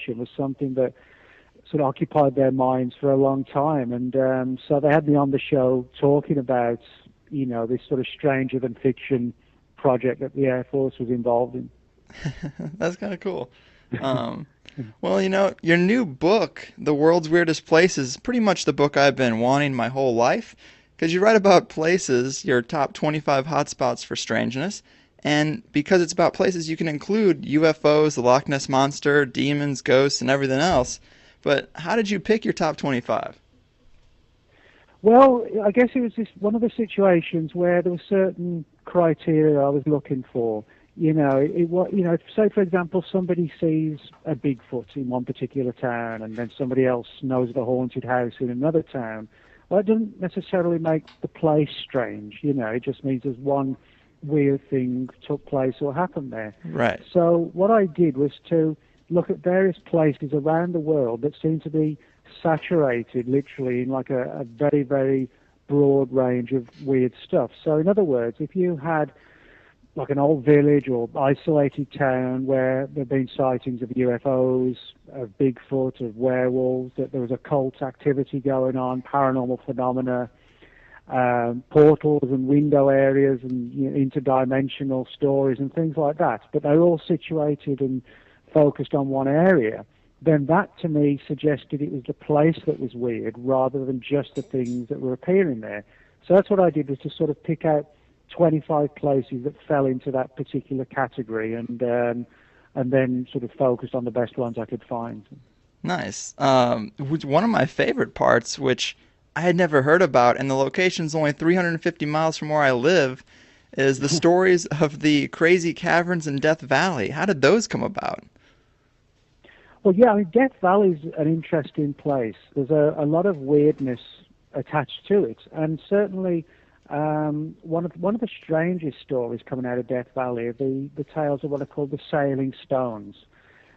fiction was something that sort of occupied their minds for a long time. And so they had me on the show talking about, this sort of stranger than fiction project that the Air Force was involved in. That's kind of cool. Um, well, your new book, The World's Weirdest Places, is pretty much the book I've been wanting my whole life. Because you write about places, your top 25 hotspots for strangeness, and because it's about places, you can include UFOs, the Loch Ness Monster, demons, ghosts, and everything else. But how did you pick your top 25? Well, I guess it was just one of the situations where there were certain criteria I was looking for. Say for example, somebody sees a Bigfoot in one particular town, and then somebody else knows of a haunted house in another town. Well, it doesn't necessarily make the place strange. It just means there's one weird thing took place or happened there. Right. So what I did was to look at various places around the world that seem to be saturated literally in like a very, very broad range of weird stuff. So in other words, if you had like an old village or isolated town where there have been sightings of UFOs, of Bigfoot, of werewolves, that there was occult activity going on, paranormal phenomena, portals and window areas and interdimensional stories and things like that, but they're all situated and focused on one area, then that to me suggested it was the place that was weird rather than just the things that were appearing there. So that's what I did, was to sort of pick out 25 places that fell into that particular category and then sort of focused on the best ones I could find. Nice. One of my favorite parts, which I had never heard about, and the location's only 350 miles from where I live, is the stories of the crazy caverns in Death Valley. How did those come about? Well, yeah, I mean, Death Valley is an interesting place. There's a lot of weirdness attached to it, and certainly one of the strangest stories coming out of Death Valley are the tales of what are called the sailing stones.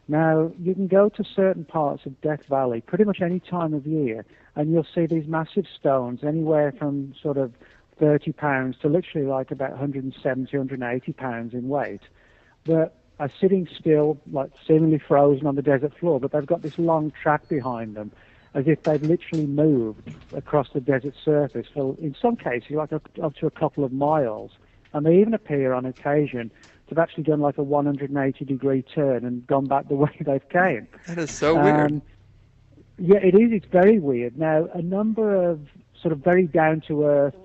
Now, you can go to certain parts of Death Valley pretty much any time of year, and you'll see these massive stones, anywhere from sort of 30 pounds to literally like about 170, 180 pounds in weight, that are sitting still, like seemingly frozen on the desert floor, but they've got this long track behind them, as if they've literally moved across the desert surface for, in some cases, like up to a couple of miles. And they even appear on occasion to have actually done like a 180-degree turn and gone back the way they've came. That is so weird. Yeah, it is. It's very weird. Now, a number of sort of very down-to-earth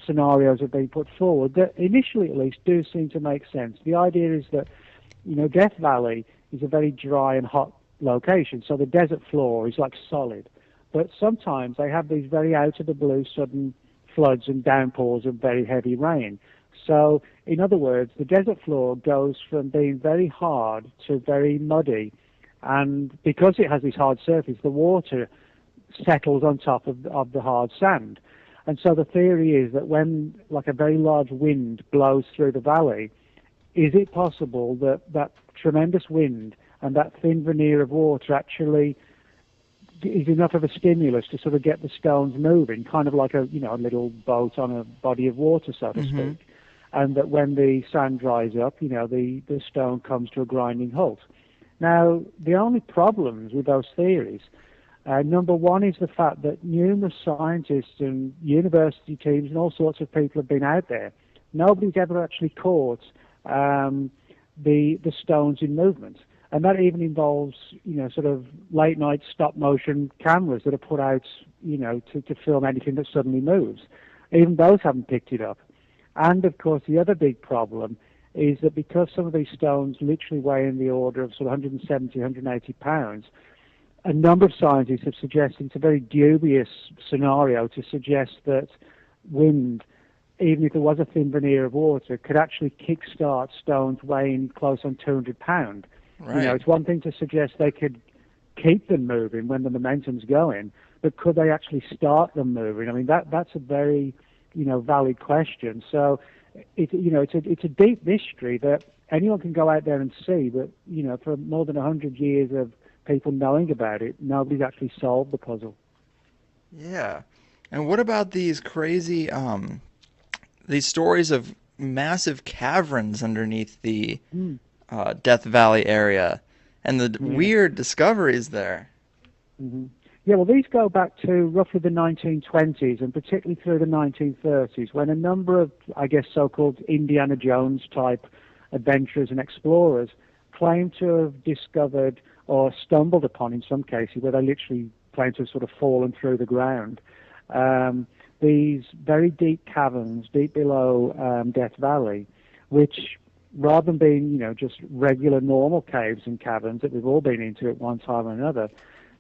scenarios have been put forward that initially, at least, do seem to make sense. The idea is that, Death Valley is a very dry and hot location, so the desert floor is like solid. But sometimes they have these very out-of-the-blue sudden floods and downpours of very heavy rain. So, in other words, the desert floor goes from being very hard to very muddy, and because it has this hard surface, the water settles on top of the hard sand. And so the theory is that when like a very large wind blows through the valley, is it possible that that tremendous wind and that thin veneer of water actually is enough of a stimulus to sort of get the stones moving, kind of like a little boat on a body of water, so to speak, and that when the sand dries up, the stone comes to a grinding halt. Now, the only problems with those theories, number one is the fact that numerous scientists and university teams and all sorts of people have been out there. Nobody's ever actually caught the stones in movement. And that even involves, sort of late night stop motion cameras that are put out, to film anything that suddenly moves. Even those haven't picked it up. And of course, the other big problem is that because some of these stones literally weigh in the order of sort of 170, 180 pounds, a number of scientists have suggested it's a very dubious scenario to suggest that wind, even if there was a thin veneer of water, could actually kickstart stones weighing close on 200 pounds. Right. It's one thing to suggest they could keep them moving when the momentum's going, but could they actually start them moving? I mean, that's a very, valid question. So, it's a deep mystery that anyone can go out there and see, but, for more than 100 years of people knowing about it, nobody's actually solved the puzzle. Yeah. And what about these crazy, these stories of massive caverns underneath the Death Valley area? and the Yeah. weird discoveries there. hmm Yeah, well, these go back to roughly the 1920s and particularly through the 1930s, when a number of, I guess, so-called Indiana Jones type adventurers and explorers claim to have discovered or stumbled upon, in some cases, where they literally claim to have sort of fallen through the ground, these very deep caverns deep below Death Valley, which, rather than being, just regular normal caves and caverns that we've all been into at one time or another,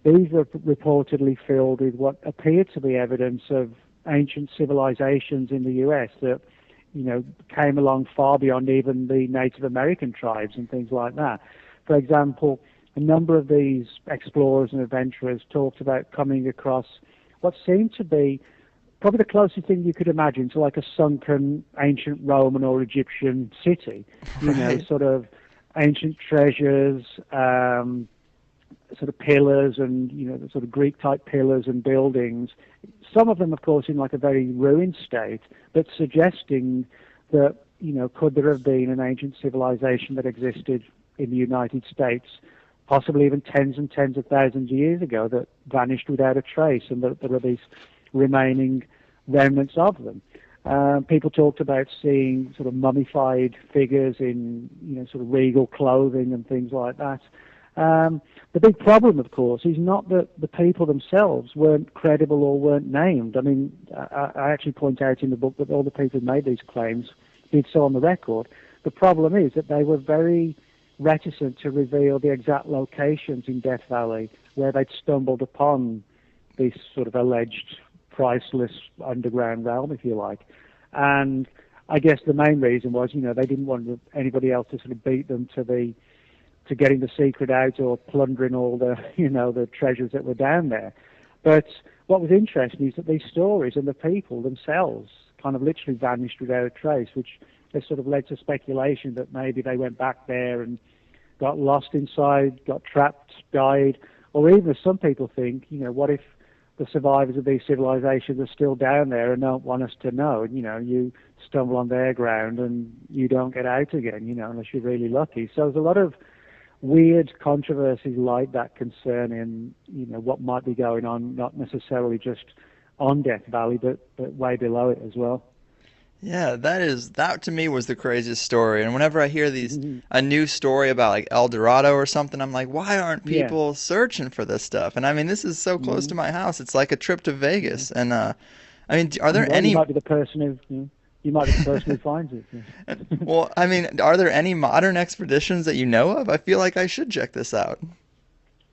these were reportedly filled with what appeared to be evidence of ancient civilizations in the U.S. that, came along far beyond even the Native American tribes and things like that. For example, a number of these explorers and adventurers talked about coming across what seemed to be probably the closest thing you could imagine to like a sunken ancient Roman or Egyptian city, Right. sort of ancient treasures, sort of pillars and, the sort of Greek-type pillars and buildings. Some of them, of course, in like a very ruined state, but suggesting that, could there have been an ancient civilization that existed in the United States, possibly even tens and tens of thousands of years ago, that vanished without a trace, and that there are these remaining remnants of them. People talked about seeing sort of mummified figures in, sort of regal clothing and things like that. The big problem, of course, is not that the people themselves weren't credible or weren't named. I mean, I actually point out in the book that all the people who made these claims did so on the record. The problem is that they were very reticent to reveal the exact locations in Death Valley where they'd stumbled upon this sort of alleged priceless underground realm, if you like. And I guess the main reason was, they didn't want anybody else to sort of beat them to getting the secret out or plundering all the, the treasures that were down there. But what was interesting is that these stories and the people themselves kind of literally vanished without a trace, which has sort of led to speculation that maybe they went back there and got lost inside, got trapped, died, or even, as some people think, what if the survivors of these civilizations are still down there and don't want us to know? And, you stumble on their ground and you don't get out again, unless you're really lucky. So there's a lot of weird controversies like that concerning, what might be going on, not necessarily just on Death Valley, but way below it as well. Yeah, that to me was the craziest story. And whenever I hear Mhm. a new story about like El Dorado or something, I'm like, why aren't Yeah. people searching for this stuff? And I mean, this is so close to Mhm. my house. It's like a trip to Yeah. Vegas. And I mean, are there Well, you any? might be the person who you might be the person who finds it. Yeah. Well, I mean, are there any modern expeditions that you know of? I feel like I should check this out.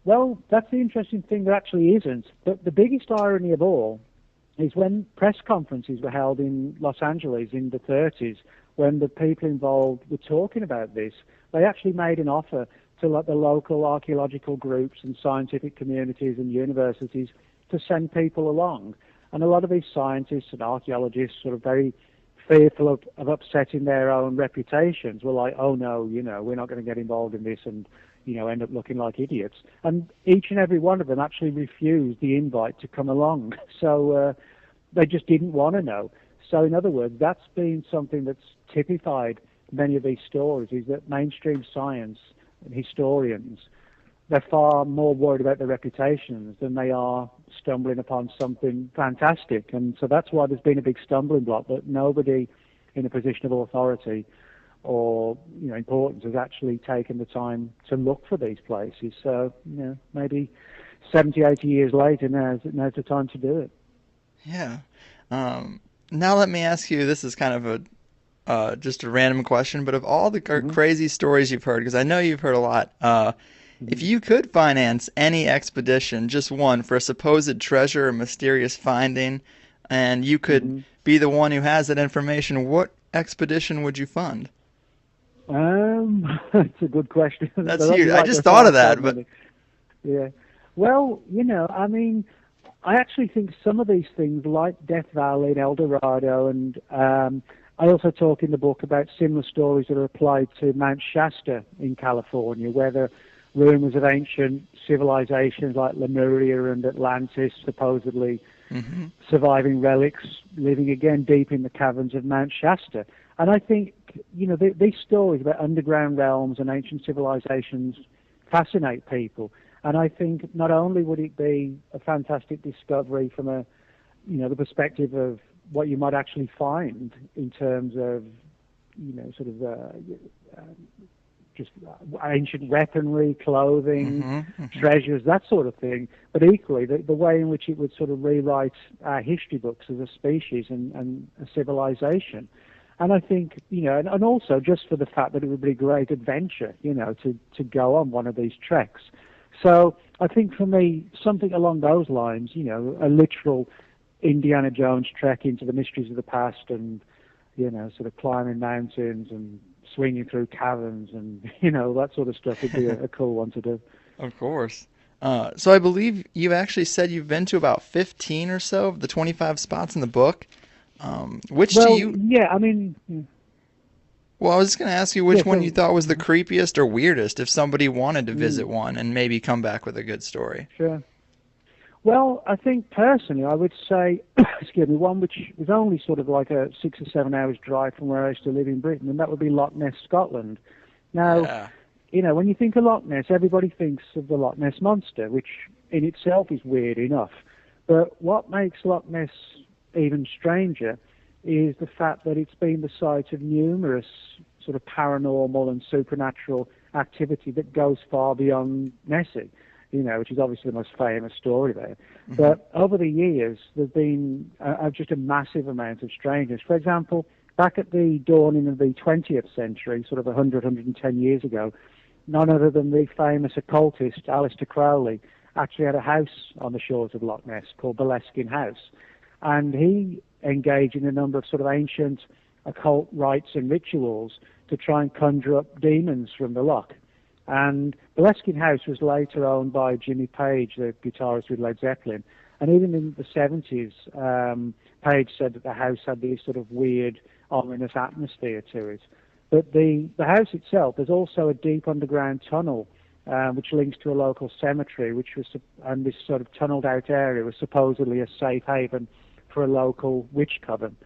Well, that's the interesting thing. There actually isn't. But the biggest irony of all is when press conferences were held in Los Angeles in the 30s, when the people involved were talking about this, they actually made an offer to like the local archaeological groups and scientific communities and universities to send people along. And a lot of these scientists and archaeologists, sort of very fearful of upsetting their own reputations, were like, oh no, we're not going to get involved in this and, end up looking like idiots. And each and every one of them actually refused the invite to come along. So they just didn't want to know. So in other words, that's been something that's typified many of these stories, is that mainstream science and historians, they're far more worried about their reputations than they are stumbling upon something fantastic. And so that's why there's been a big stumbling block, that nobody in a position of authority or importance has actually taken the time to look for these places. So maybe 70, 80 years later, now's the time to do it. Yeah. Now let me ask you. This is kind of a just a random question, but of all the hmm crazy stories you've heard, because I know you've heard a lot, if hmm you could finance any expedition, just one, for a supposed treasure or mysterious finding, and you could hmm be the one who has that information, what expedition would you fund? That's a good question. That's huge. You're I right, just there thought are of so that, but many. Yeah. Well, I mean, I actually think some of these things, like Death Valley and El Dorado, and I also talk in the book about similar stories that are applied to Mount Shasta in California, where the rumors of ancient civilizations like Lemuria and Atlantis supposedly hmm surviving relics living again deep in the caverns of Mount Shasta. And I think, these stories about underground realms and ancient civilizations fascinate people. And I think not only would it be a fantastic discovery from the perspective of what you might actually find in terms of, sort of just ancient weaponry, clothing, treasures, that sort of thing. But equally, the way in which it would sort of rewrite our history books as a species and a civilization. And I think, and also just for the fact that it would be a great adventure, to go on one of these treks. So I think for me, something along those lines, a literal Indiana Jones trek into the mysteries of the past and, sort of climbing mountains and swinging through caverns and, that sort of stuff would be a cool one to do. Of course. So I believe you actually said you've been to about 15 or so of the 25 spots in the book. Which do you... Yeah, I mean... Well, I was just going to ask you which one you thought was the creepiest or weirdest if somebody wanted to visit one and maybe come back with a good story. Sure. Well, I think personally I would say, excuse me, one which was only sort of like a 6 or 7 hours drive from where I used to live in Britain, and that would be Loch Ness, Scotland. Now, when you think of Loch Ness, everybody thinks of the Loch Ness Monster, which in itself is weird enough. But what makes Loch Ness even stranger is the fact that it's been the site of numerous sort of paranormal and supernatural activity that goes far beyond Nessie, which is obviously the most famous story there. But over the years, there's been just a massive amount of strangeness. For example, back at the dawning of the 20th century, sort of 110 years ago, none other than the famous occultist Aleister Crowley actually had a house on the shores of Loch Ness called the Leskin House. And he engaged in a number of sort of ancient occult rites and rituals to try and conjure up demons from the loch. And the Leskin House was later owned by Jimmy Page, the guitarist with Led Zeppelin. And even in the 70s, Page said that the house had this sort of weird, ominous atmosphere to it. But the house itself, there's also a deep underground tunnel which links to a local cemetery, and this sort of tunneled out area was supposedly a safe haven for a local witch coven.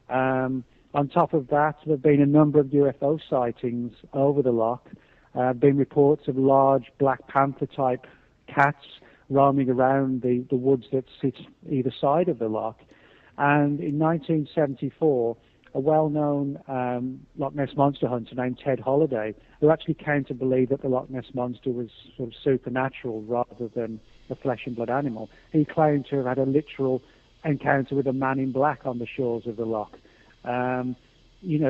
On top of that, there have been a number of UFO sightings over the loch. There have been reports of large Black Panther-type cats roaming around the woods that sit either side of the loch. And in 1974, a well-known Loch Ness monster hunter named Ted Holliday, who actually came to believe that the Loch Ness monster was sort of supernatural rather than a flesh and blood animal, he claimed to have had a literal encounter with a man in black on the shores of the loch.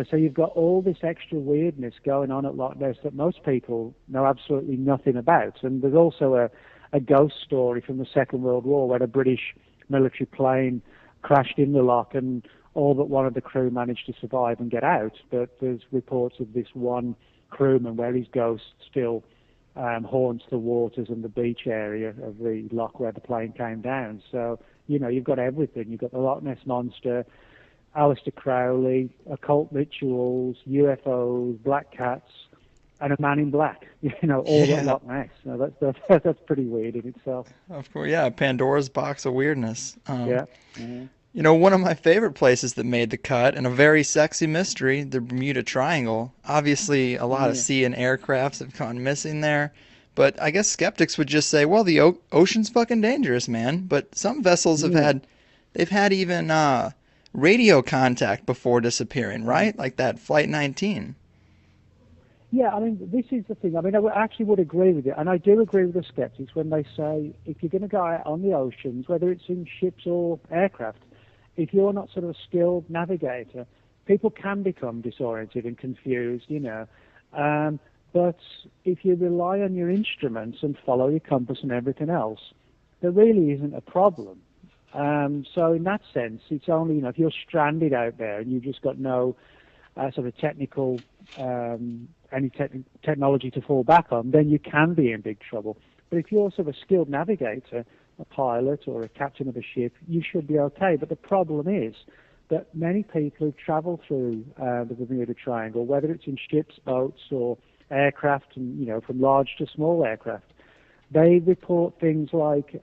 So you've got all this extra weirdness going on at Loch Ness that most people know absolutely nothing about. And there's also a ghost story from the Second World War where a British military plane crashed in the loch and all but one of the crew managed to survive and get out. But there's reports of this one crewman where his ghost still haunts the waters and the beach area of the loch where the plane came down. So, you've got everything. You've got the Loch Ness Monster, Aleister Crowley, occult rituals, UFOs, black cats, and a man in black, all at Loch Ness. So that's pretty weird in itself. Of course, yeah, Pandora's box of weirdness. Yeah. One of my favorite places that made the cut, and a very sexy mystery, the Bermuda Triangle. Obviously, a lot of sea and aircrafts have gone missing there. But I guess skeptics would just say, well, the ocean's fucking dangerous, man. But some vessels they've had even radio contact before disappearing, right? Like that Flight 19. Yeah, I mean, this is the thing. I mean, I actually would agree with it. And I do agree with the skeptics when they say, if you're going to go out on the oceans, whether it's in ships or aircraft, if you're not sort of a skilled navigator, people can become disoriented and confused, but if you rely on your instruments and follow your compass and everything else, there really isn't a problem. So in that sense, it's only, if you're stranded out there and you've just got no sort of technical, technology to fall back on, then you can be in big trouble. But if you're sort of a skilled navigator, a pilot or a captain of a ship, you should be okay. But the problem is that many people who travel through the Bermuda Triangle, whether it's in ships, boats, or aircraft, and from large to small aircraft, they report things like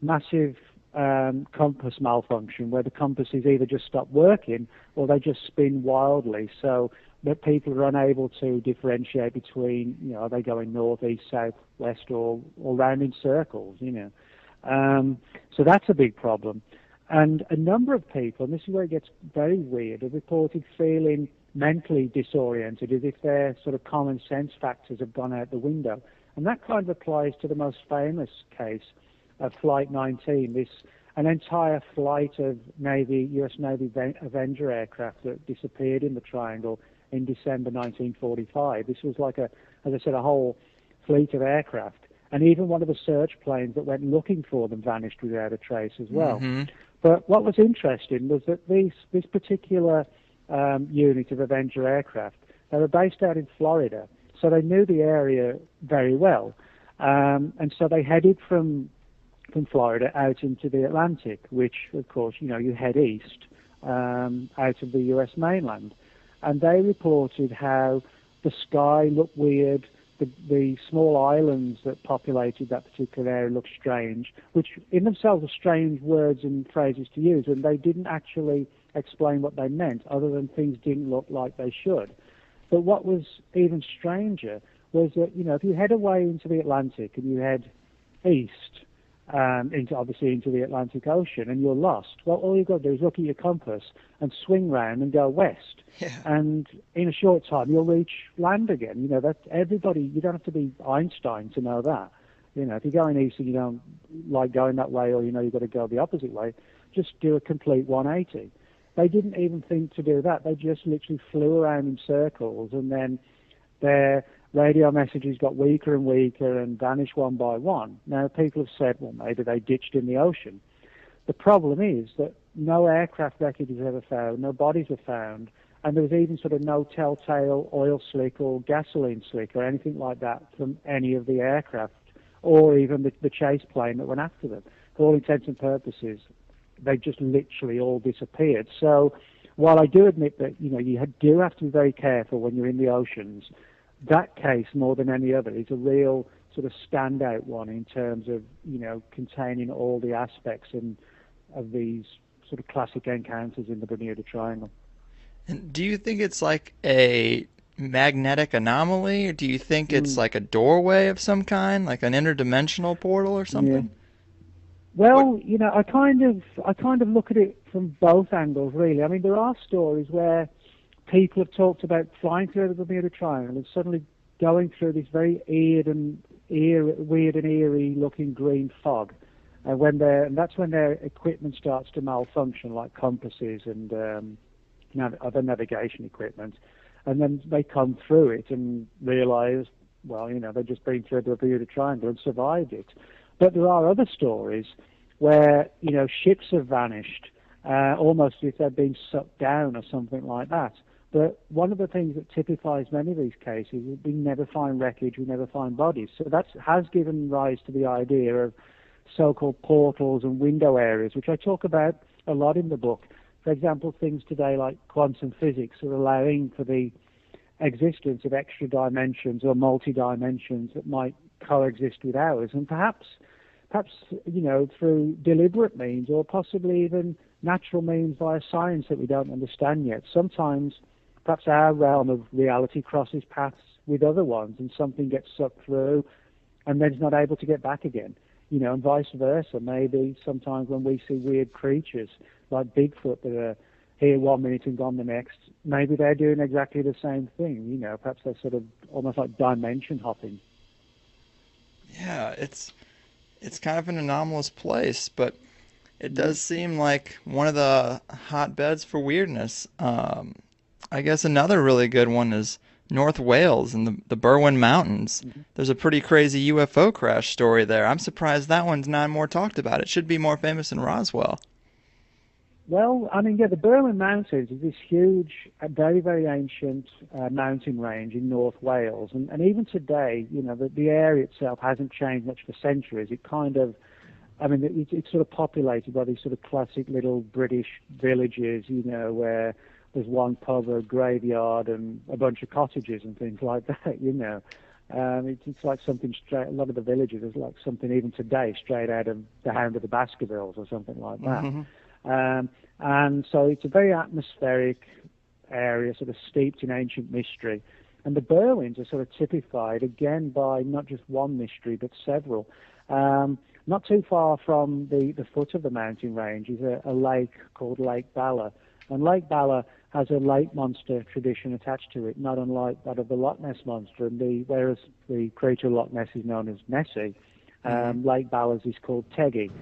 massive compass malfunction, where the compasses either just stop working or they just spin wildly. So that people are unable to differentiate between, are they going north, east, south, west, or round in circles, So that's a big problem. And a number of people, and this is where it gets very weird, have reported feeling mentally disoriented, as if their sort of common sense factors have gone out the window. And that kind of applies to the most famous case of Flight 19, an entire flight of U.S. Navy Avenger aircraft that disappeared in the Triangle in December 1945. This was like, as I said, a whole fleet of aircraft. And even one of the search planes that went looking for them vanished without a trace as well. Mm-hmm. But what was interesting was that this particular unit of Avenger aircraft, they were based out in Florida, so they knew the area very well. And so they headed from Florida out into the Atlantic, which, of course, you head east out of the U.S. mainland. And they reported how the sky looked weird, the small islands that populated that particular area looked strange, which in themselves are strange words and phrases to use, and they didn't actually explain what they meant, other than things didn't look like they should. But what was even stranger was that, if you head away into the Atlantic and you head east, into the Atlantic Ocean, and you're lost, well, all you've got to do is look at your compass and swing round and go west. Yeah. And in a short time, you'll reach land again. That everybody, you don't have to be Einstein to know that. If you're going east and you don't like going that way, or you've got to go the opposite way, just do a complete 180. They didn't even think to do that. They just literally flew around in circles, and then their radio messages got weaker and weaker and vanished one by one. Now, people have said, well, maybe they ditched in the ocean. The problem is that no aircraft wreckage is ever found, no bodies are found, and there was even sort of no telltale oil slick or gasoline slick or anything like that from any of the aircraft, or even the chase plane that went after them. For all intents and purposes, they just literally all disappeared. So while I do admit that, you do have to be very careful when you're in the oceans, that case, more than any other, is a real sort of standout one in terms of, containing all the aspects of these sort of classic encounters in the Bermuda Triangle. And do you think it's like a magnetic anomaly, or do you think it's like a doorway of some kind, like an interdimensional portal or something? Yeah. Well, I kind of look at it from both angles, really. I mean, there are stories where people have talked about flying through the Bermuda Triangle and suddenly going through this very weird and eerie looking green fog. And that's when their equipment starts to malfunction, like compasses and other navigation equipment. And then they come through it and realize, well, they've just been through the Bermuda Triangle and survived it. But there are other stories where, ships have vanished, almost as if they've been sucked down or something like that. But one of the things that typifies many of these cases is we never find wreckage, we never find bodies. So that has given rise to the idea of so-called portals and window areas, which I talk about a lot in the book. For example, things today like quantum physics are allowing for the existence of extra dimensions or multi-dimensions that might coexist with ours, and perhaps through deliberate means, or possibly even natural means via science that we don't understand yet. Sometimes perhaps our realm of reality crosses paths with other ones, and something gets sucked through and then is not able to get back again. And vice versa. Maybe sometimes when we see weird creatures like Bigfoot that are here one minute and gone the next, maybe they're doing exactly the same thing. Perhaps they're sort of almost like dimension hopping. Yeah, it's kind of an anomalous place, but it does seem like one of the hotbeds for weirdness. I guess another really good one is North Wales and the Berwyn Mountains. Mm-hmm. There's a pretty crazy UFO crash story there. I'm surprised that one's not more talked about. It should be more famous than Roswell. Well, I mean, the Berwyn Mountains is this huge, very, very ancient mountain range in North Wales. And even today, the area itself hasn't changed much for centuries. It kind of, it's sort of populated by these sort of classic little British villages, where there's one pub, a graveyard, and a bunch of cottages and things like that, It's like something straight, a lot of the villages is like something even today straight out of The Hound of the Baskervilles or something like that. Mm-hmm. And so it's a very atmospheric, area, sort of steeped in ancient mystery. And the Berwins are sort of typified again by not just one mystery, but several. Not too far from the foot of the mountain range is a lake called Lake Bala. And Lake Bala has a lake monster tradition attached to it, not unlike that of the Loch Ness monster. And whereas the creature of Loch Ness is known as Nessie, Lake Bala's is called Teggy.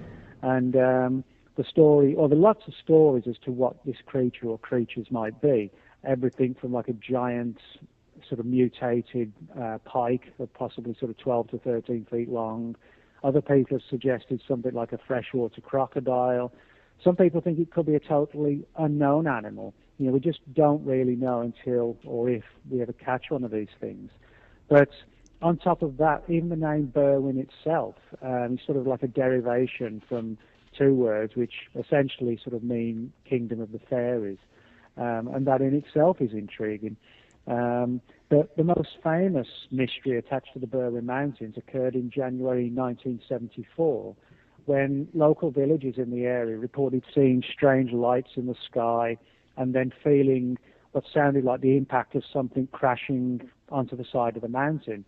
And the story, or there are lots of stories as to what this creature or creatures might be. Everything from like a giant sort of mutated pike, possibly sort of 12 to 13 feet long. Other people have suggested something like a freshwater crocodile. Some people think it could be a totally unknown animal. We just don't really know until or if we ever catch one of these things. But on top of that, even the name Berwyn itself is sort of like a derivation from two words which essentially sort of mean kingdom of the fairies. And that in itself is intriguing. But the most famous mystery attached to the Berwyn Mountains occurred in January 1974, when local villagers in the area reported seeing strange lights in the sky and then feeling what sounded like the impact of something crashing onto the side of the mountain.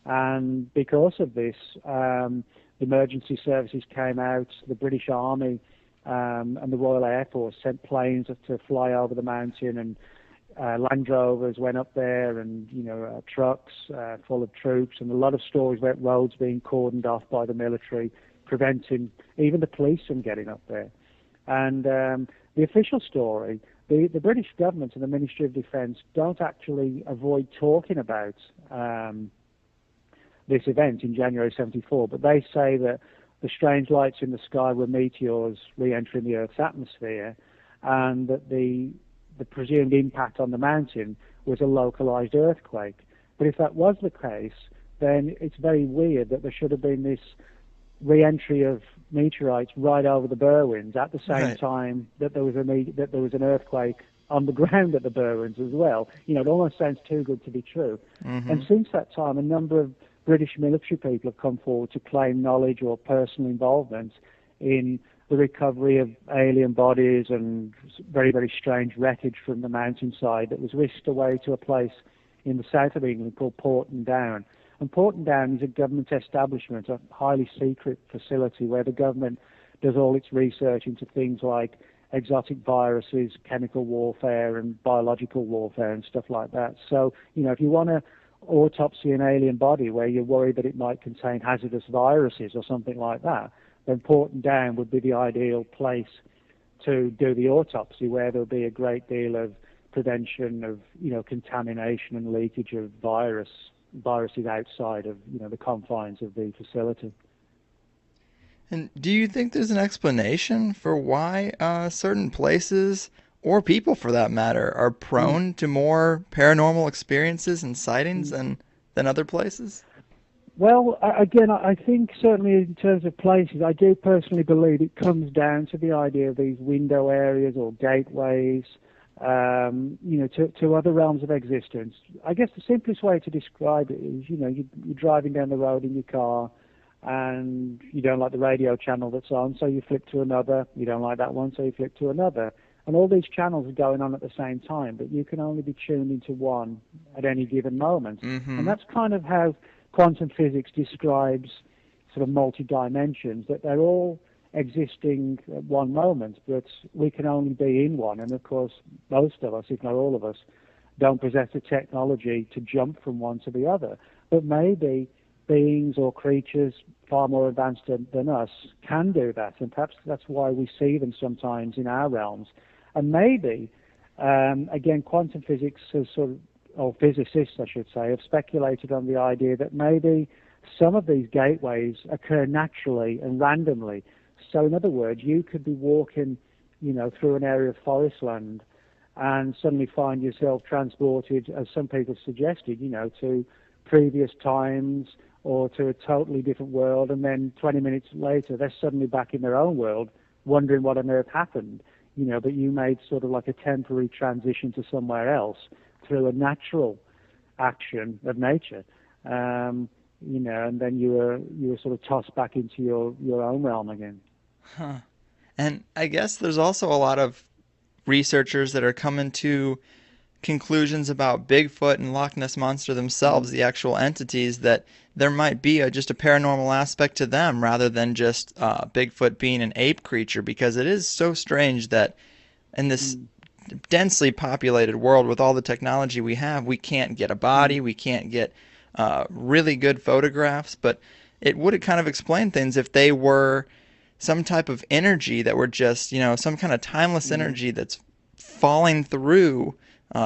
And because of this, the emergency services came out, the British Army and the Royal Air Force sent planes to fly over the mountain, and Land Rovers went up there, and trucks full of troops, and a lot of stories about roads being cordoned off by the military, preventing even the police from getting up there. And the official story, the British government and the Ministry of Defence don't actually avoid talking about this event in January 74, but they say that the strange lights in the sky were meteors re-entering the Earth's atmosphere, and that the presumed impact on the mountain was a localized earthquake. But if that was the case, then it's very weird that there should have been this re-entry of meteorites right over the Berwyns at the same time that there was an earthquake on the ground at the Berwyns as well. It almost sounds too good to be true. Mm-hmm. And since that time, a number of British military people have come forward to claim knowledge or personal involvement in the recovery of alien bodies and very, very strange wreckage from the mountainside that was whisked away to a place in the south of England called Porton Down. And Porton Down is a government establishment, a highly secret facility where the government does all its research into things like exotic viruses, chemical warfare, and biological warfare and stuff like that. So, if you want to autopsy an alien body where you're worried that it might contain hazardous viruses or something like that, then Porton Down would be the ideal place to do the autopsy, where there'll be a great deal of prevention of contamination and leakage of viruses outside of the confines of the facility. And do you think there's an explanation for why certain places, or people for that matter, are prone to more paranormal experiences and sightings than other places? Well, again, I think certainly in terms of places, I do personally believe it comes down to the idea of these window areas or gateways, to other realms of existence. I guess the simplest way to describe it is, you're driving down the road in your car, and you don't like the radio channel that's on, so you flip to another. You don't like that one, so you flip to another. And all these channels are going on at the same time, but you can only be tuned into one at any given moment. Mm-hmm. And that's kind of how quantum physics describes sort of multi-dimensions, that they're all existing at one moment, but we can only be in one. And of course, most of us, if not all of us, don't possess the technology to jump from one to the other. But maybe beings or creatures far more advanced than us can do that, and perhaps that's why we see them sometimes in our realms. And maybe, again, quantum physics has or physicists, I should say, have speculated on the idea that maybe some of these gateways occur naturally and randomly. So in other words, you could be walking, through an area of forest land and suddenly find yourself transported, as some people suggested, to previous times or to a totally different world, and then 20 minutes later they're suddenly back in their own world wondering what on earth happened, but you made sort of like a temporary transition to somewhere else through a natural action of nature, and then you were sort of tossed back into your own realm again. Huh. And I guess there's also a lot of researchers that are coming to conclusions about Bigfoot and Loch Ness Monster themselves, the actual entities, that there might be just a paranormal aspect to them rather than just Bigfoot being an ape creature, because it is so strange that in this Mm, densely populated world with all the technology we have, we can't get a body, mm, we can't get really good photographs, but it would kind of explain things if they were some type of energy that were just, some kind of timeless mm, energy that's falling through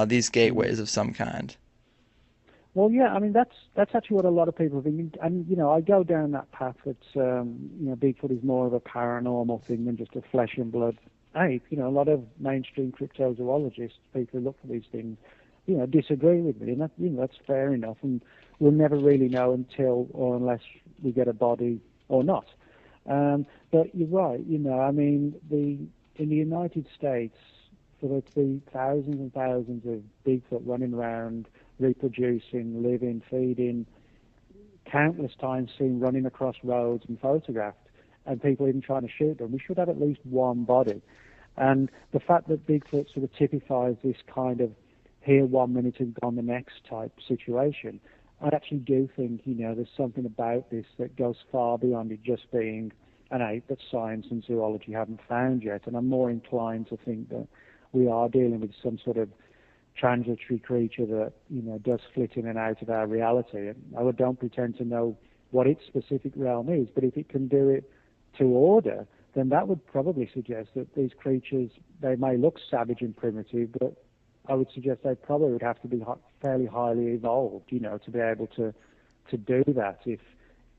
these mm. gateways of some kind. Well, yeah, I mean that's actually what a lot of people think, and I go down that path that Bigfoot is more of a paranormal thing than just a flesh and blood ape. A lot of mainstream cryptozoologists, people who look for these things, disagree with me, and that's fair enough, and we'll never really know until or unless we get a body or not. But you're right, I mean in the United States, for there to be thousands and thousands of Bigfoot running around, reproducing, living, feeding, countless times seen running across roads and photographed, and people even trying to shoot them. We should have at least one body. And the fact that Bigfoot sort of typifies this kind of here 1 minute and gone the next type situation, I actually do think, there's something about this that goes far beyond it just being an ape that science and zoology haven't found yet. And I'm more inclined to think that we are dealing with some sort of transitory creature that does flit in and out of our reality. And I don't pretend to know what its specific realm is, but if it can do it to order, then that would probably suggest that these creatures, they may look savage and primitive, but I would suggest they probably would have to be fairly highly evolved, to be able to do that. If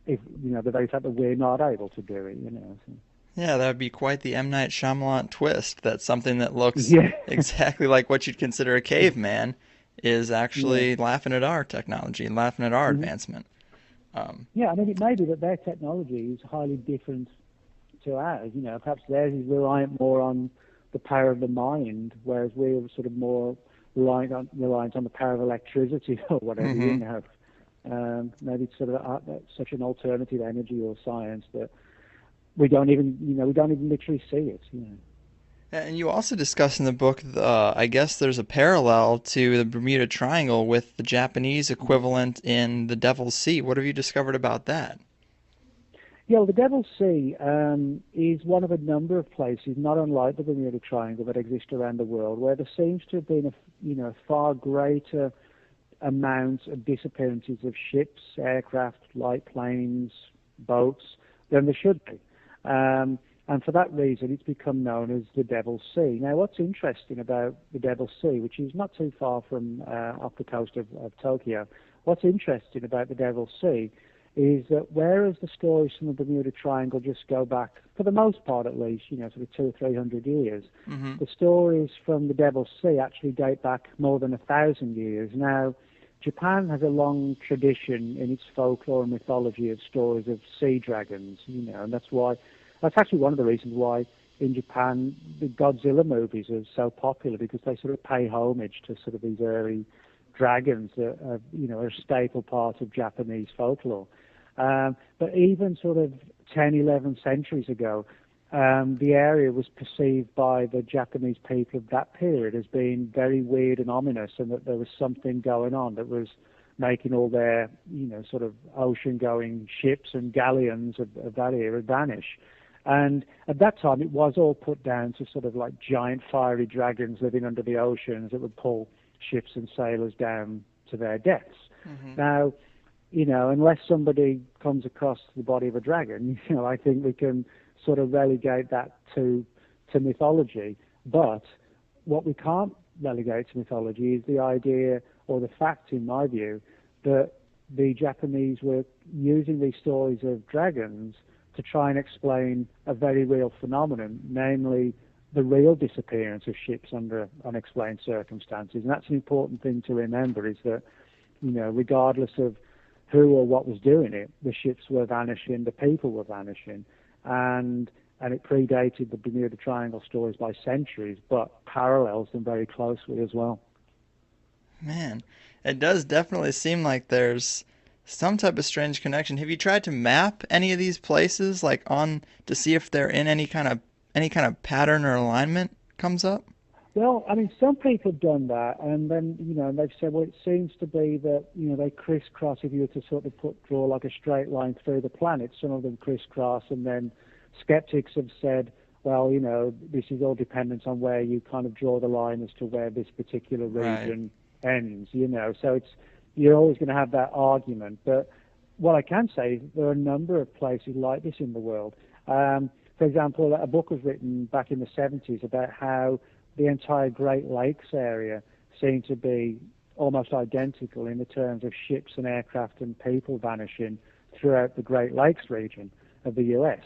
the very fact that we're not able to do it. So. Yeah, that would be quite the M. Night Shyamalan twist. That something that looks Yeah, exactly like what you'd consider a caveman is yeah. actually laughing at our technology and laughing at our Hmm. advancement. Um, Yeah, I mean, it may be that their technology is highly different to ours. Perhaps theirs is reliant more on the power of the mind, whereas we're sort of more reliant on the power of electricity or whatever. hmm Maybe it's sort of such an alternative energy or science that we don't even literally see it. And you also discuss in the book, I guess there's a parallel to the Bermuda Triangle with the Japanese equivalent in the Devil's Sea. What have you discovered about that? Yeah, well, the Devil's Sea is one of a number of places, not unlike the Bermuda Triangle, that exist around the world, where there seems to have been a far greater amount of disappearances of ships, aircraft, light planes, boats than there should be. And for that reason, it's become known as the Devil's Sea. Now, what's interesting about the Devil's Sea, which is not too far from off the coast of Tokyo, what's interesting about the Devil's Sea is that whereas the stories from the Bermuda Triangle just go back, for the most part at least, sort of 200 or 300 years, hmm the stories from the Devil's Sea actually date back more than 1,000 years. Now, Japan has a long tradition in its folklore and mythology of stories of sea dragons, and that's actually one of the reasons why in Japan the Godzilla movies are so popular, because they sort of pay homage to sort of these early dragons that are a staple part of Japanese folklore. But even sort of 10, 11 centuries ago, the area was perceived by the Japanese people of that period as being very weird and ominous, and that there was something going on that was making all their, sort of ocean-going ships and galleons of that era vanish. And at that time, it was all put down to sort of like giant fiery dragons living under the oceans that would pull ships and sailors down to their deaths. hmm Now, unless somebody comes across the body of a dragon, I think we can sort of relegate that to mythology. But what we can't relegate to mythology is the idea, or the fact, in my view, that the Japanese were using these stories of dragons to try and explain a very real phenomenon, namely the real disappearance of ships under unexplained circumstances. And that's an important thing to remember, is that, regardless of who or what was doing it, the ships were vanishing, the people were vanishing, and it predated the Bermuda Triangle stories by centuries, but parallels them very closely as well. Man, it does definitely seem like there's some type of strange connection. Have you tried to map any of these places, like on to see if they're in any kind of pattern or alignment comes up? Well, I mean, some people have done that, and then they've said, well, it seems to be that they crisscross. If you were to sort of draw like a straight line through the planet, some of them crisscross, and then skeptics have said, well, this is all dependent on where you kind of draw the line as to where this particular Right. region ends. So you're always going to have that argument. But what I can say is there are a number of places like this in the world. For example, a book was written back in the 70s about how the entire Great Lakes area seemed to be almost identical in the terms of ships and aircraft and people vanishing throughout the Great Lakes region of the US.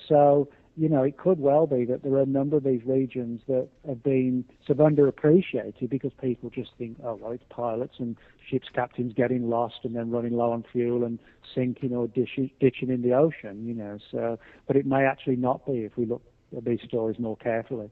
So, it could well be that there are a number of these regions that have been sort of underappreciated because people just think, oh, well, it's pilots and ships captains getting lost and then running low on fuel and sinking or ditching in the ocean, So, but it may actually not be if we look at these stories more carefully.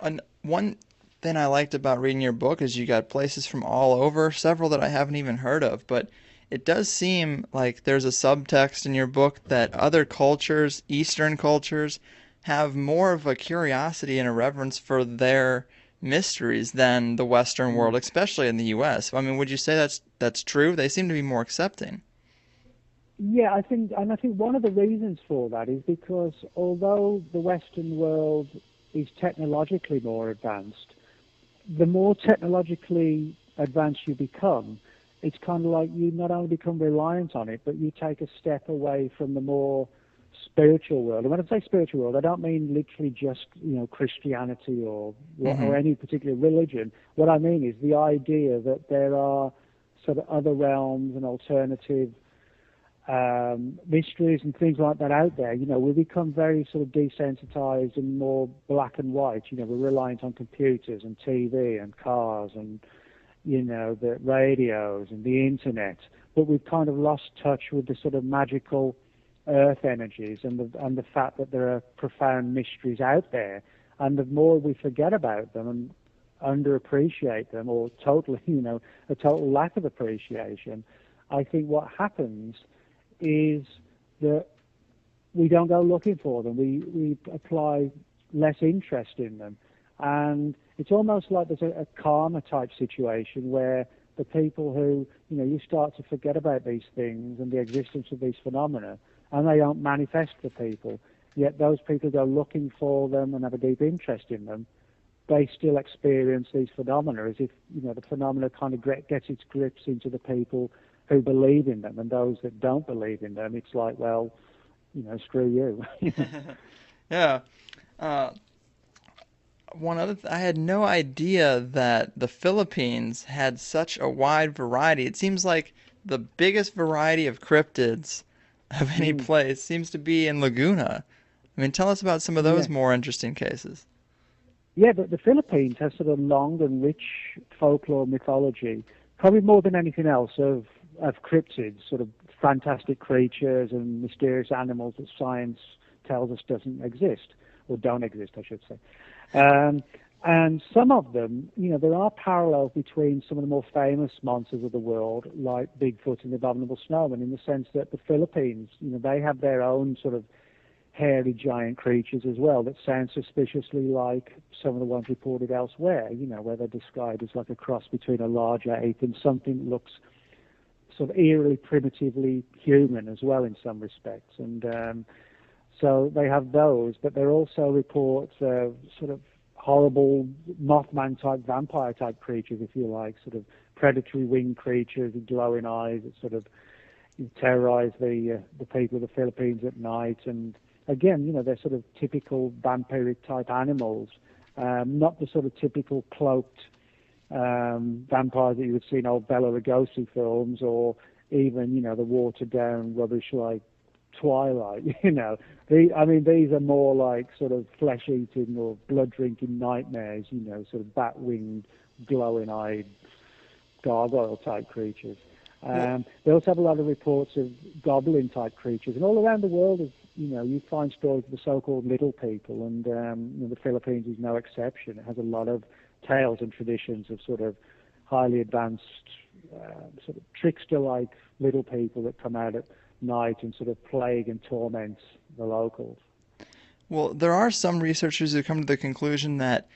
And one thing I liked about reading your book is you got places from all over, several that I haven't even heard of, but it does seem like there's a subtext in your book that other cultures, Eastern cultures, have more of a curiosity and a reverence for their mysteries than the Western world, especially in the US. I mean, would you say that's true? They seem to be more accepting. Yeah, I think one of the reasons for that is because although the Western world is technologically more advanced, the more technologically advanced you become, it's kind of like you not only become reliant on it, but you take a step away from the more spiritual world. And when I say spiritual world, I don't mean literally just Christianity Hmm. or any particular religion. What I mean is the idea that there are sort of other realms and alternative mysteries and things like that out there. We become very sort of desensitized and more black and white. We're reliant on computers and TV and cars and the radios and the internet, but we've kind of lost touch with the sort of magical earth energies and the fact that there are profound mysteries out there. And the more we forget about them and underappreciate them, or totally, a total lack of appreciation, I think what happens is that we don't go looking for them. We apply less interest in them. And it's almost like there's a karma type situation where the people who, you start to forget about these things and the existence of these phenomena, and they don't manifest for people. Yet those people go looking for them and have a deep interest in them. They still experience these phenomena as if, the phenomena kind of gets its grips into the people who believe in them, and those that don't believe in them, it's like, well, screw you. Yeah. Uh, One other I had no idea that the Philippines had such a wide variety. It seems like the biggest variety of cryptids of any Mm, place seems to be in Laguna. I mean, tell us about some of those yeah. more interesting cases. Yeah, but the Philippines has sort of long and rich folklore mythology, probably more than anything else, of cryptids, sort of fantastic creatures and mysterious animals that science tells us doesn't exist, or don't exist, I should say. Um, and some of them, there are parallels between some of the more famous monsters of the world, like Bigfoot and the Abominable Snowman, in the sense that the Philippines, they have their own sort of hairy giant creatures as well that sound suspiciously like some of the ones reported elsewhere, where they're described as like a cross between a larger ape and something that looks sort of eerily primitively human as well in some respects. And so they have those, but there are also reports of sort of horrible Mothman type, vampire type creatures, if you like, sort of predatory winged creatures with glowing eyes that sort of terrorize the people of the Philippines at night. And again, they're sort of typical vampiric type animals, not the sort of typical cloaked vampires that you would see in old Bela Lugosi films, or even the watered down rubbish like Twilight. These are more like sort of flesh eating or blood drinking nightmares. Sort of bat winged, glowing eyed gargoyle type creatures. Well, They also have a lot of reports of goblin type creatures, and all around the world, you find stories of the so-called little people, and the Philippines is no exception. It has a lot of tales and traditions of sort of highly advanced, sort of trickster-like little people that come out at night and sort of plague and torment the locals. well, there are some researchers who come to the conclusion that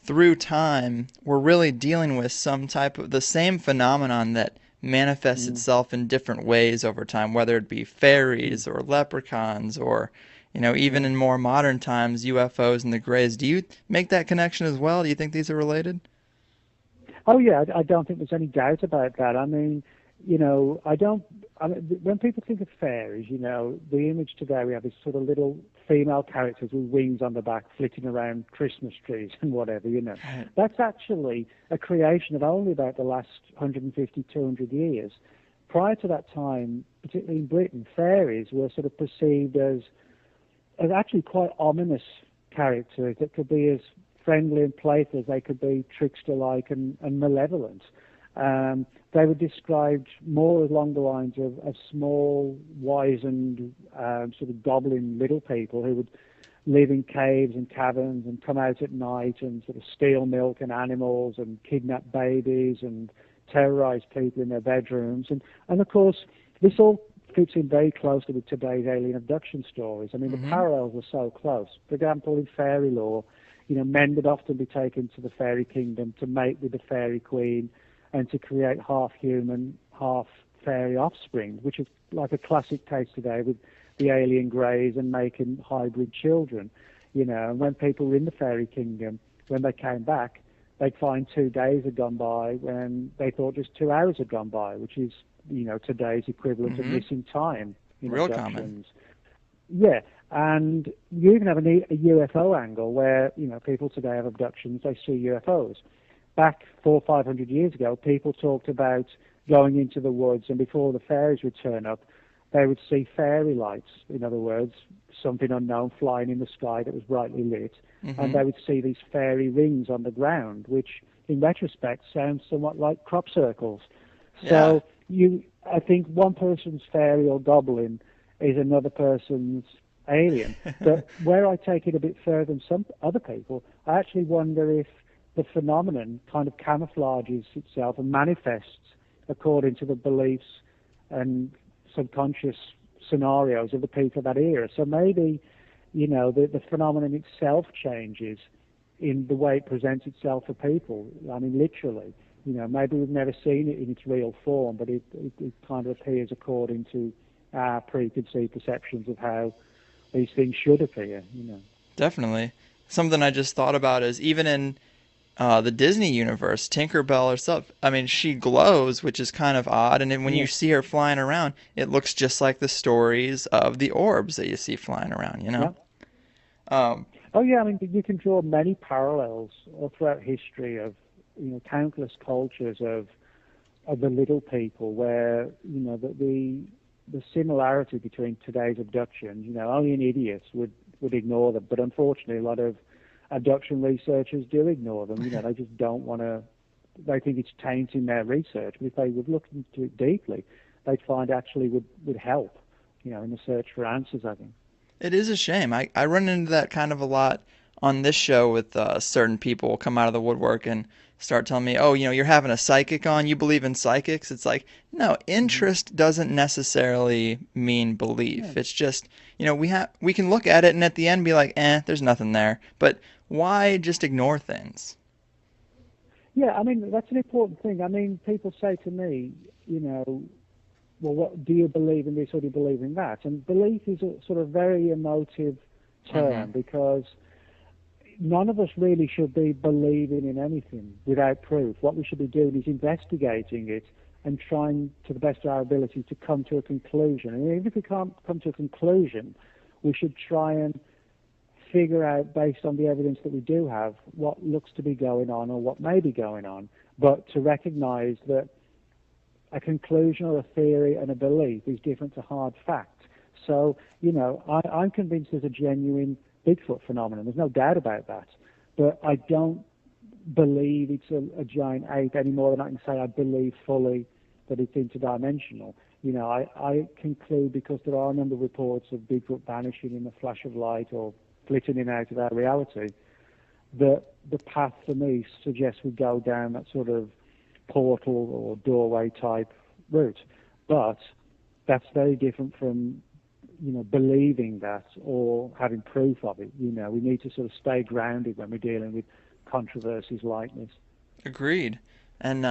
through time, we're really dealing with some type of the same phenomenon that manifests Mm. itself in different ways over time, whether it be Mm. fairies or leprechauns or, even Yeah. in more modern times, UFOs and the Greys. Do you make that connection as well? Do you think these are related? Oh yeah, I don't think there's any doubt about that. I mean, I don't. I mean, when people think of fairies, the image today we have is sort of little female characters with wings on the back, flitting around Christmas trees and whatever. Right. That's actually a creation of only about the last 150, 200 years. Prior to that time, particularly in Britain, fairies were sort of perceived as actually quite ominous characters that could be as friendly and playful as they could be trickster-like and malevolent. They were described more along the lines of small, wizened, sort of goblin little people who would live in caves and caverns and come out at night and sort of steal milk and animals and kidnap babies and terrorize people in their bedrooms. And of course, this all fits in very closely with today's alien abduction stories. I mean, the Mm-hmm. parallels are so close. For example, in fairy lore, men would often be taken to the fairy kingdom to mate with the fairy queen and to create half human, half fairy offspring, which is like a classic case today with the alien greys and making hybrid children. And when people were in the fairy kingdom, when they came back, they'd find 2 days had gone by when they thought just 2 hours had gone by, which is, today's equivalent of Mm-hmm. missing time in Real common. abductions. Yeah, and you even have a UFO angle where people today have abductions, they see UFOs. Back 400, 500 years ago, people talked about going into the woods, and before the fairies would turn up, they would see fairy lights. In other words, something unknown flying in the sky that was brightly lit, and Mm-hmm. they would see these fairy rings on the ground, which, in retrospect, sounds somewhat like crop circles. Yeah. So I think one person's fairy or goblin is another person's alien. But where I take it a bit further than some other people, I actually wonder if the phenomenon kind of camouflages itself and manifests according to the beliefs and subconscious scenarios of the people of that era. So maybe, the phenomenon itself changes in the way it presents itself for people. I mean, literally. Maybe we've never seen it in its real form, but it kind of appears according to our preconceived perceptions of how these things should appear. Definitely. Something I just thought about is even in the Disney universe, Tinkerbell herself, I mean, she glows, which is kind of odd. And then when you Yeah, see her flying around, it looks just like the stories of the orbs that you see flying around. yeah. Um, Oh, yeah, I mean, you can draw many parallels all throughout history of, countless cultures of the little people where, the similarity between today's abductions, only an idiot would ignore them. But unfortunately, a lot of abduction researchers do ignore them. They just don't want to, they think it's tainting their research. But if they would look into it deeply, they'd find actually would help, in the search for answers, I think. it is a shame. I run into that kind of a lot on this show with certain people come out of the woodwork and start telling me, oh, you're having a psychic on. You believe in psychics? It's like, no, Hmm. interest doesn't necessarily mean Yeah. belief. It's just, we can look at it and at the end be like, there's nothing there. But why just ignore things? Yeah, I mean, that's an important thing. I mean, people say to me, you know, well, what do you believe in this or do you believe in that? And belief is a sort of very emotive Mm-hmm. term because none of us really should be believing in anything without proof. What we should be doing is investigating it and trying to the best of our ability to come to a conclusion. And even if we can't come to a conclusion, we should try and figure out, based on the evidence that we do have, what looks to be going on or what may be going on, but to recognize that a conclusion or a theory and a belief is different to hard fact. So, I'm convinced there's a genuine Bigfoot phenomenon. There's no doubt about that. But I don't believe it's a giant ape any more than I can say I believe fully that it's interdimensional. I conclude because there are a number of reports of Bigfoot vanishing in a flash of light or flitting in and out of our reality, that the path for me suggests we go down that sort of portal or doorway type route. But that's very different from, believing that or having proof of it. We need to sort of stay grounded when we're dealing with controversies like this. Agreed. And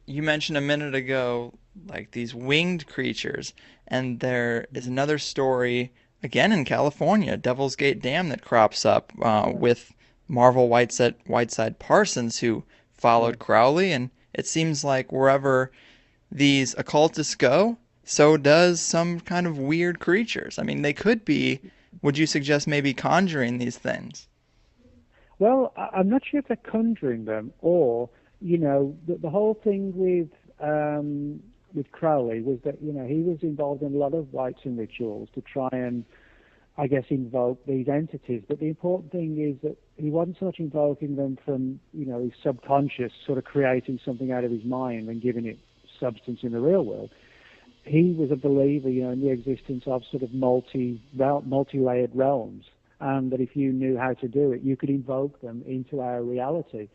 you mentioned a minute ago, like these winged creatures, and there is another story again in California, Devil's Gate Dam, that crops up Yeah, with Marvel Whiteside Parsons, who yeah. followed Crowley, and it seems like wherever these occultists go, so does some kind of weird creatures. I mean, they could be. Would you suggest maybe conjuring these things? Well, I'm not sure if they're conjuring them or, the whole thing with Crowley was that, he was involved in a lot of rites and rituals to try and, I guess, invoke these entities. But the important thing is that he wasn't so much invoking them from, his subconscious, sort of creating something out of his mind and giving it substance in the real world. He was a believer, in the existence of sort of multi-layered realms, and that if you knew how to do it, you could invoke them into our reality.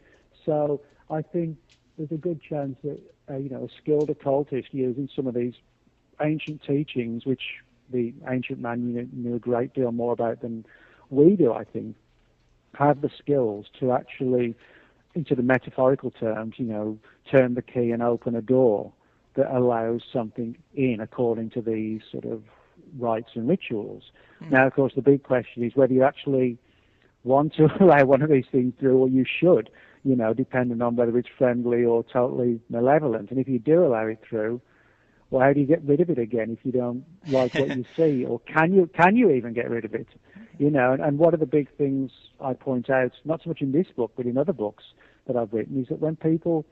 So I think there's a good chance that a skilled occultist using some of these ancient teachings, which the ancient man knew a great deal more about than we do, I think, have the skills to actually, into the metaphorical terms, turn the key and open a door that allows something in according to these sort of rites and rituals. Now, of course, the big question is whether you actually want to allow one of these things through, or you should, depending on whether it's friendly or totally malevolent. And if you do allow it through, well, how do you get rid of it again if you don't like what you see? Or can you even get rid of it? And one of the big things I point out, not so much in this book, but in other books that I've written, is that when people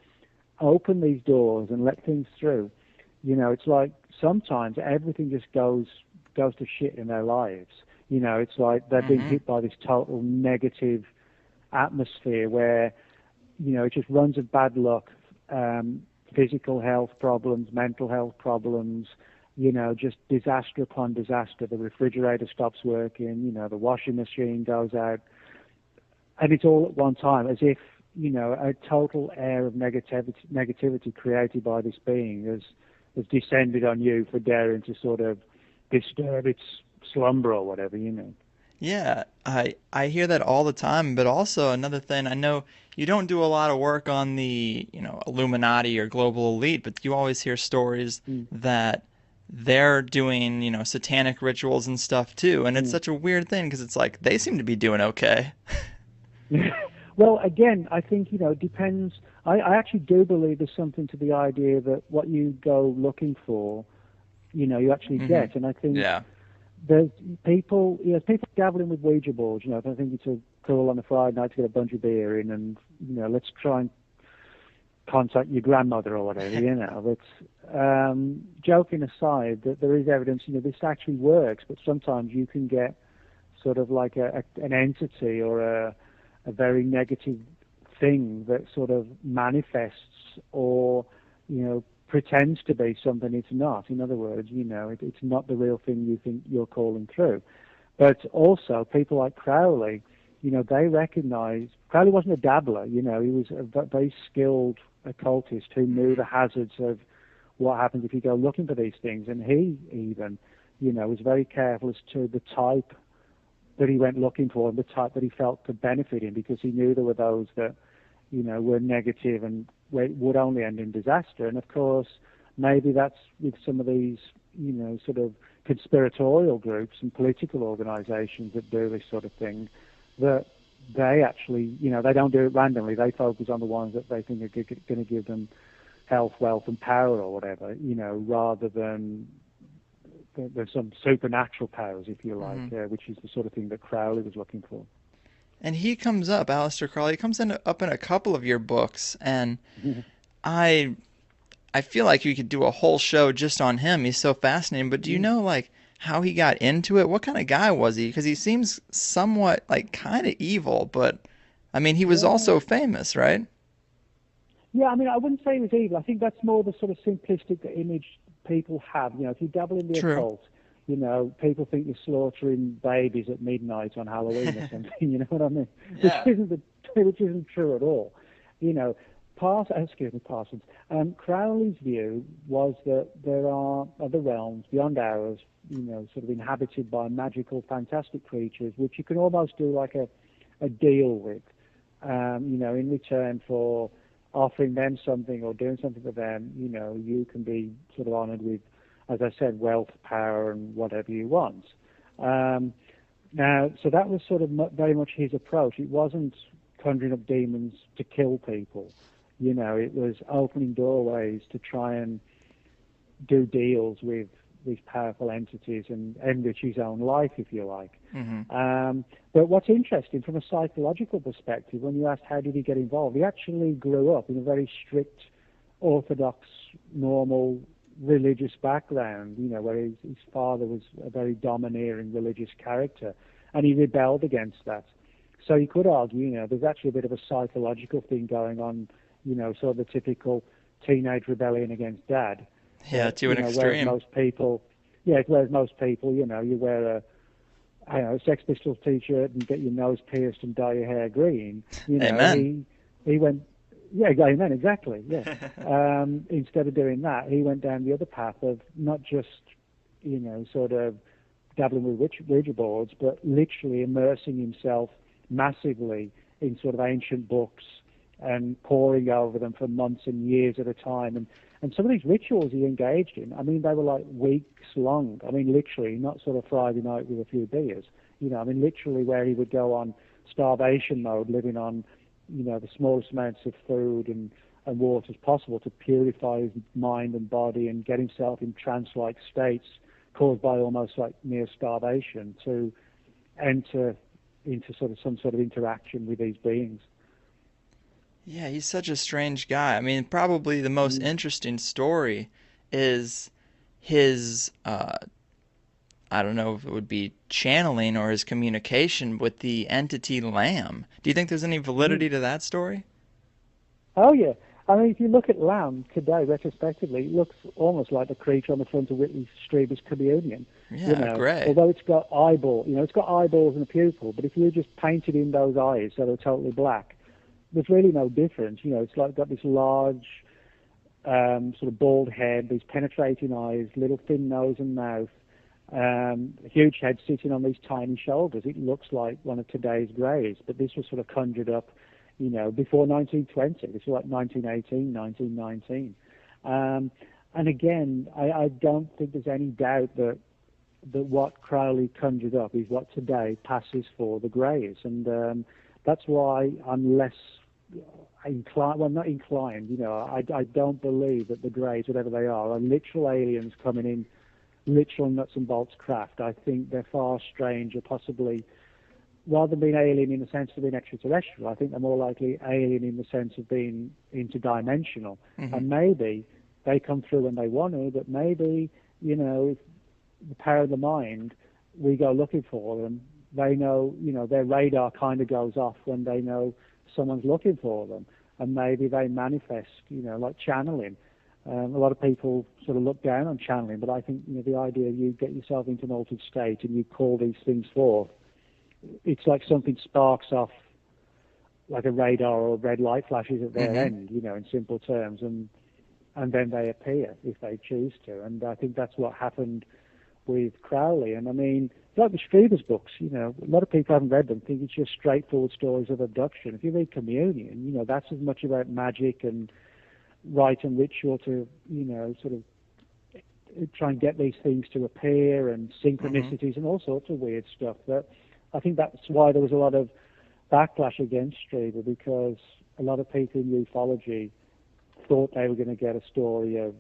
open these doors and let things through, it's like sometimes everything just goes to shit in their lives. It's like they're being hit by this total negative atmosphere where, it just runs of bad luck, physical health problems, mental health problems, just disaster upon disaster. The refrigerator stops working, the washing machine goes out. And it's all at one time, as if, a total air of negativity created by this being has descended on you for daring to sort of disturb its slumber or whatever. Yeah, I hear that all the time, but also another thing, I know you don't do a lot of work on the, Illuminati or global elite, but you always hear stories Mm. that they're doing, satanic rituals and stuff too, and it's Mm. such a weird thing because it's like they seem to be doing okay. Well, again, I think, it depends. I actually do believe there's something to the idea that what you go looking for, you actually get. And I think Yeah. there's people dabbling with Ouija boards. If I think it's a cool on a Friday night to get a bunch of beer in and, let's try and contact your grandmother or whatever, But joking aside, that there is evidence, this actually works, but sometimes you can get sort of like an entity or a very negative thing that sort of manifests or, pretends to be something it's not. In other words, it's not the real thing you think you're calling through. But also, people like Crowley, they recognized Crowley wasn't a dabbler. He was a very skilled occultist who knew the hazards of what happens if you go looking for these things. And he even, was very careful as to the type that he went looking for and the type that he felt could benefit him, because he knew there were those that, were negative and would only end in disaster. And of course, maybe that's with some of these, sort of conspiratorial groups and political organizations that do this sort of thing, that they actually, they don't do it randomly. They focus on the ones that they think are going to give them health, wealth, and power or whatever, rather than there's some supernatural powers, if you like, which is the sort of thing that Crowley was looking for. And he comes up, Aleister Crowley, he comes up in a couple of your books, and I I feel like you could do a whole show just on him. He's so fascinating. But do you know, like, how he got into it? What kind of guy was he? Because he seems somewhat, like, kind of evil, but, I mean, he was Yeah. also famous, right? Yeah, I mean, I wouldn't say he was evil. I think that's more the sort of simplistic image people have. If you dabble in the True. occult, people think you're slaughtering babies at midnight on Halloween or something. You know what I mean? Yeah. Which isn't true at all. Parsons. Crowley's view was that there are other realms beyond ours, sort of inhabited by magical, fantastic creatures, which you can almost do like a deal with. in return for offering them something or doing something for them, you can be sort of honored with, as I said, wealth, power, and whatever you want. Now, so that was sort of very much his approach. It wasn't conjuring up demons to kill people. It was opening doorways to try and do deals with these powerful entities and enrich his own life, if you like. But what's interesting from a psychological perspective, when you ask how did he get involved, he actually grew up in a very strict, orthodox, normal, religious background, where his father was a very domineering religious character, and he rebelled against that. So you could argue, there's actually a bit of a psychological thing going on, sort of the typical teenage rebellion against dad. Yeah, to an extreme. Whereas most people, you wear a Sex Pistols t-shirt and get your nose pierced and dye your hair green. Amen. He went, amen, exactly, yeah. Instead of doing that, he went down the other path of not just, sort of dabbling with Ouija boards, but literally immersing himself massively in sort of ancient books and poring over them for months and years at a time. And some of these rituals he engaged in, they were like weeks long. Literally, not sort of Friday night with a few beers. Literally where he would go on starvation mode, living on, the smallest amounts of food and water as possible to purify his mind and body and get himself in trance-like states caused by almost like near starvation to enter into some sort of interaction with these beings. Yeah, he's such a strange guy. Probably the most interesting story is his, I don't know if it would be channeling or his communication with the entity Lamb. Do you think there's any validity to that story? Oh, yeah. If you look at Lamb today, retrospectively, it looks almost like the creature on the front of Whitley Strieber's Communion. Yeah, great. Although it's got it's got eyeballs and a pupil, but if you just painted in those eyes so they're totally black, there's really no difference. It's like got this large, sort of bald head, these penetrating eyes, little thin nose and mouth, huge head sitting on these tiny shoulders. It looks like one of today's greys, but this was sort of conjured up, before 1920. This was like 1918, 1919. And again, I don't think there's any doubt that what Crowley conjured up is what today passes for the greys. And that's why I'm less inclined, well, not inclined, I don't believe that the greys, whatever they are literal aliens coming in, literal nuts and bolts craft. I think they're far stranger, possibly, rather than being alien in the sense of being extraterrestrial, I think they're more likely alien in the sense of being interdimensional. And maybe they come through when they want to, but maybe, if the power of the mind, we go looking for them, they know, their radar kind of goes off when they know someone's looking for them, and maybe they manifest, like channeling. A lot of people sort of look down on channeling, but I think the idea you get yourself into an altered state and you call these things forth, it's like something sparks off, like a radar or red light flashes at their end, in simple terms, and then they appear if they choose to. And I think that's what happened with Crowley. And like the Strieber's books, a lot of people haven't read them, think it's just straightforward stories of abduction. If you read Communion, that's as much about magic and rite and ritual to, sort of try and get these things to appear, and synchronicities and all sorts of weird stuff. But I think that's why there was a lot of backlash against Strieber, because a lot of people in ufology thought they were going to get a story of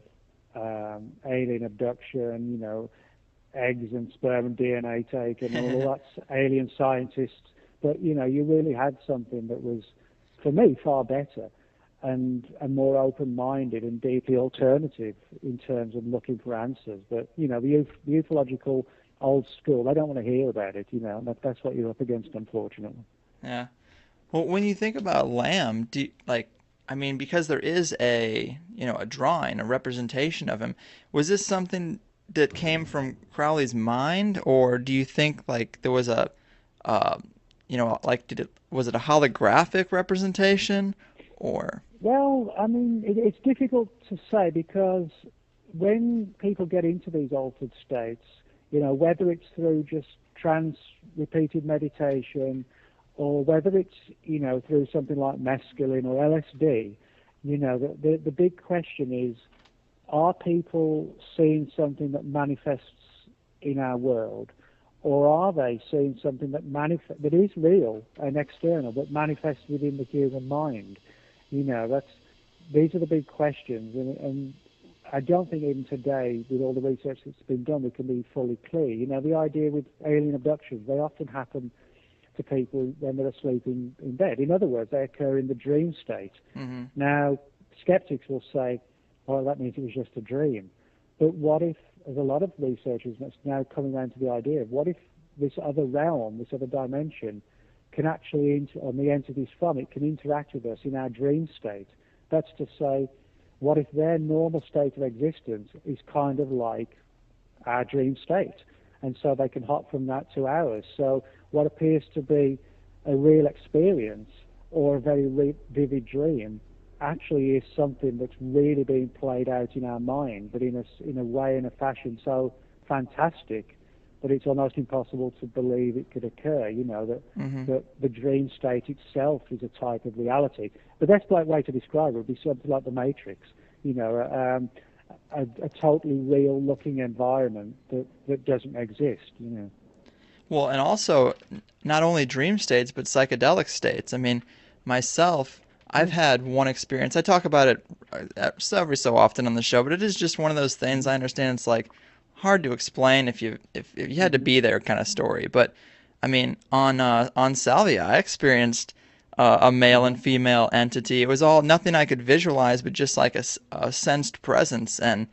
alien abduction, eggs and sperm and DNA taken, and all that's alien scientists. But, you really had something that was, for me, far better and more open-minded and deeply alternative in terms of looking for answers. But, the ufological old school, they don't want to hear about it, that's what you're up against, unfortunately. Yeah. Well, when you think about Lamb, because there is a drawing, a representation of him, was this something that came from Crowley's mind, or do you think there was was it a holographic representation, or? Well, it's difficult to say, because when people get into these altered states, whether it's through just trance, repeated meditation, or whether it's, through something like mescaline or LSD, the big question is, are people seeing something that manifests in our world, or are they seeing something that is real and external, but manifests within the human mind? These are the big questions, and I don't think even today, with all the research that's been done, we can be fully clear. The idea with alien abductions, they often happen to people when they're asleep in bed. In other words, they occur in the dream state. Mm-hmm. Now, skeptics will say, well, that means it was just a dream. But what if, there's a lot of researchers that's now coming around to the idea of, what if this other realm, this other dimension, can actually, and the entities from it, can interact with us in our dream state? That's to say, what if their normal state of existence is kind of like our dream state? And so they can hop from that to ours. So what appears to be a real experience or a very vivid dream actually is something that's really being played out in our mind, but in a way, in a fashion so fantastic that it's almost impossible to believe it could occur. That the dream state itself is a type of reality. The best way to describe it would be something like the Matrix. A totally real-looking environment that doesn't exist. Well, and also not only dream states, but psychedelic states. I mean, myself, I've had one experience. I talk about it every so often on the show, but it is just one of those things. I understand it's like hard to explain if you had to be there kind of story. But I mean, on Salvia, I experienced a male and female entity. It was all nothing I could visualize, but just like a sensed presence. And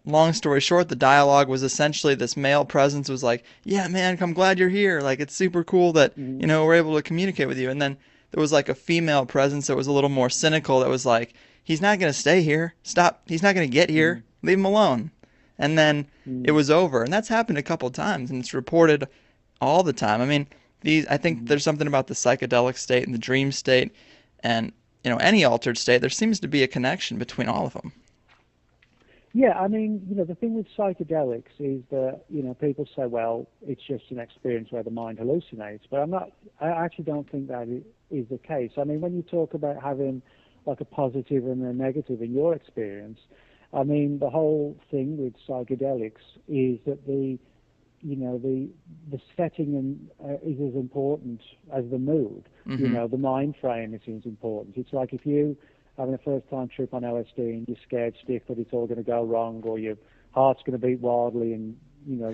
long story short, the dialogue was essentially this male presence was like, "Yeah, man, I'm glad you're here. Like, it's super cool that we're able to communicate with you." And then there was like a female presence that was a little more cynical. That was like, "He's not gonna stay here. Stop. He's not gonna get here. Leave him alone." And then it was over. And that's happened a couple times, and it's reported all the time. I mean, I think there's something about the psychedelic state and the dream state and, any altered state. There seems to be a connection between all of them. Yeah, I mean, the thing with psychedelics is that, people say, well, it's just an experience where the mind hallucinates. But I actually don't think that is the case. I mean, when you talk about having like a positive and a negative in your experience, I mean, the whole thing with psychedelics is that the setting is as important as the mood. Mm-hmm. The mind frame is important. It's like if you having a first-time trip on LSD and you're scared stiff that it's all going to go wrong, or your heart's going to beat wildly and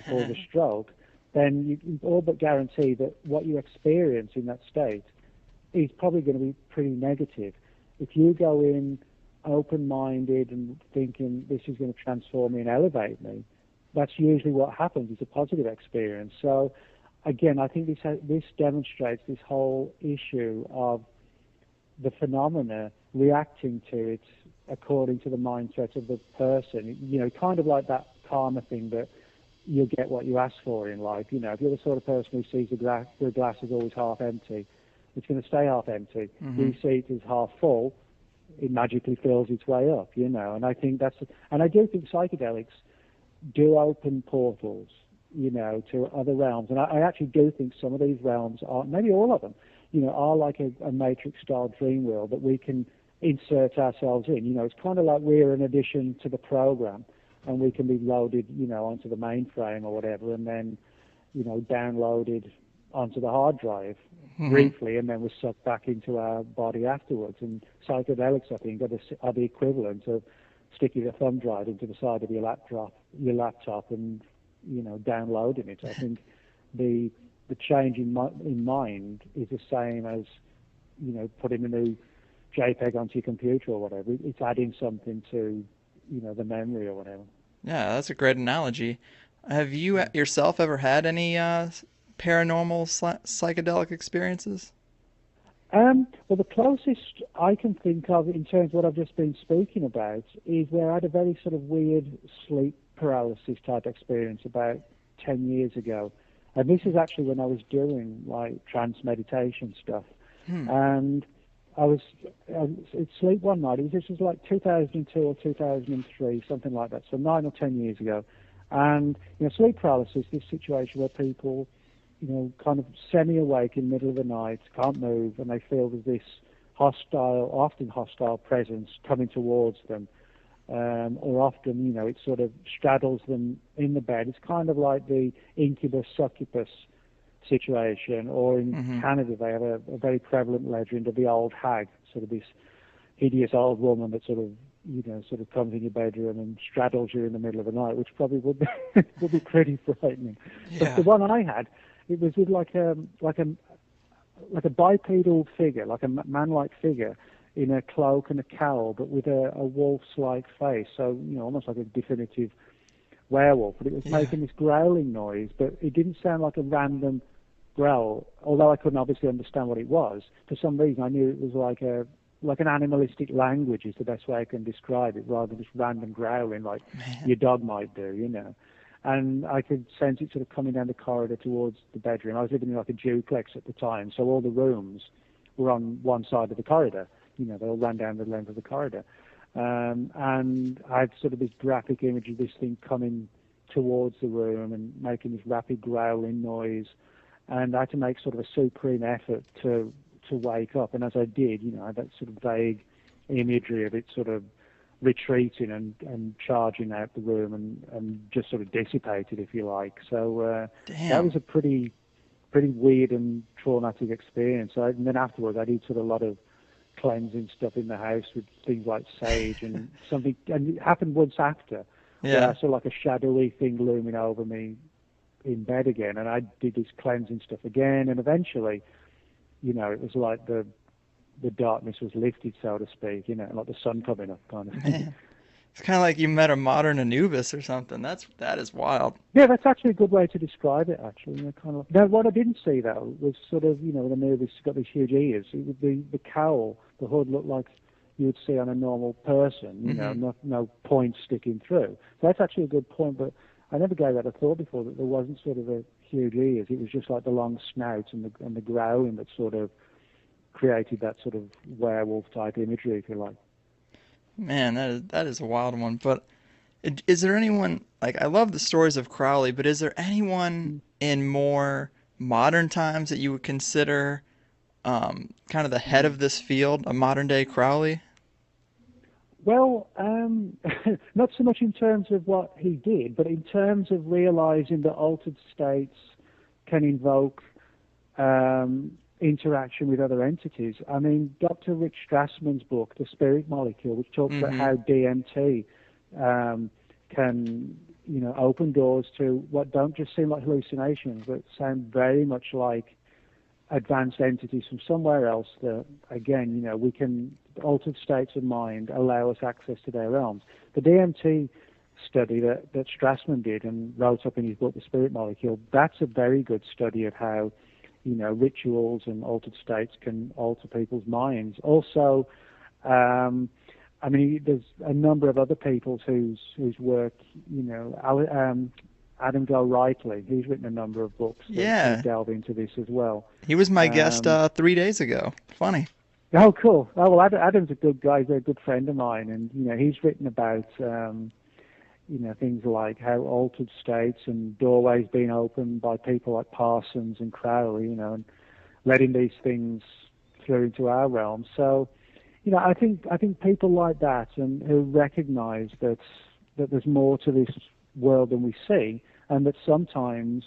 cause a stroke, then you all but guarantee that what you experience in that state is probably going to be pretty negative. If you go in open-minded and thinking this is going to transform me and elevate me, that's usually what happens. It's a positive experience. So, again, I think this demonstrates this whole issue of the phenomena reacting to it according to the mindset of the person. Kind of like that karma thing that you get what you ask for in life. If you're the sort of person who sees the glass is always half empty, it's going to stay half empty. Mm-hmm. You see it as half full, it magically fills its way up. And I think and I do think psychedelics do open portals, to other realms. And I actually do think some of these realms are, maybe all of them, are like a Matrix-style dream world that we can insert ourselves in. It's kind of like we're an addition to the program, and we can be loaded, onto the mainframe or whatever, and then, downloaded onto the hard drive briefly, and then we're sucked back into our body afterwards. And psychedelics, I think, are the equivalent of sticking a thumb drive into the side of your laptop and, downloading it. I think the change in mind is the same as, putting a new JPEG onto your computer or whatever. It's adding something to, the memory or whatever. Yeah, that's a great analogy. Have you yourself ever had any paranormal psychedelic experiences? Well, the closest I can think of in terms of what I've just been speaking about is where I had a very sort of weird sleep paralysis type experience about 10 years ago. And this is actually when I was doing like trance meditation stuff. And I was asleep one night. This was like 2002 or 2003, something like that. So 9 or 10 years ago. And sleep paralysis, this situation where people kind of semi-awake in the middle of the night, can't move, and they feel there's this hostile, often hostile presence coming towards them. Or often, it sort of straddles them in the bed. It's kind of like the incubus succubus situation. Or in Canada, they have a very prevalent legend of the old hag, sort of this hideous old woman that sort of comes in your bedroom and straddles you in the middle of the night, which probably would be would be pretty frightening. Yeah. But the one I had, it was with like a bipedal figure, like a man-like figure, in a cloak and a cowl, but with a wolf's-like face. So, almost like a definitive werewolf. But it was making this growling noise, but it didn't sound like a random growl. Although I couldn't obviously understand what it was, for some reason I knew it was like an animalistic language is the best way I can describe it, rather than just random growling like your dog might do, And I could sense it sort of coming down the corridor towards the bedroom. I was living in like a duplex at the time, so all the rooms were on one side of the corridor. They all ran down the length of the corridor. And I had sort of this graphic image of this thing coming towards the room and making this rapid growling noise. And I had to make sort of a supreme effort to wake up. And as I did, I had that sort of vague imagery of it sort of retreating and charging out the room and just sort of dissipated, if you like. So that was a pretty weird and traumatic experience. And then afterwards, I did sort of a lot of cleansing stuff in the house with things like sage and something. And it happened once after, where I saw like a shadowy thing looming over me in bed again. And I did this cleansing stuff again. And eventually, it was like the darkness was lifted, so to speak, like the sun coming up kind of thing. Man. It's kind of like you met a modern Anubis or something. That is wild. Yeah, that's actually a good way to describe it, actually. Kind of. Now, what I didn't see, though, was sort of, the Anubis got these huge ears. It would be the cowl, the hood looked like you would see on a normal person, no points sticking through. So that's actually a good point, but I never gave that a thought before, that there wasn't sort of a huge ears. It was just like the long snout and the growling that sort of created that sort of werewolf-type imagery, if you like. Man, that is a wild one. But is there anyone, I love the stories of Crowley, but is there anyone in more modern times that you would consider kind of the head of this field, a modern-day Crowley? Well, not so much in terms of what he did, but in terms of realizing that altered states can invoke interaction with other entities. I mean, Dr. Rick Strassman's book, The Spirit Molecule, which talks about how DMT can, open doors to what don't just seem like hallucinations, but sound very much like advanced entities from somewhere else that, again, altered states of mind allow us access to their realms. The DMT study that Strassman did and wrote up in his book, The Spirit Molecule, that's a very good study of how rituals and altered states can alter people's minds. Also, there's a number of other people whose work, Adam Galbraith, he's written a number of books that delve into this as well. He was my guest 3 days ago. Funny. Oh, cool. Oh, well, Adam's a good guy. He's a good friend of mine, and he's written about things like how altered states and doorways being opened by people like Parsons and Crowley, and letting these things through into our realm. So, I think people like that and who recognise that there's more to this world than we see, and that sometimes,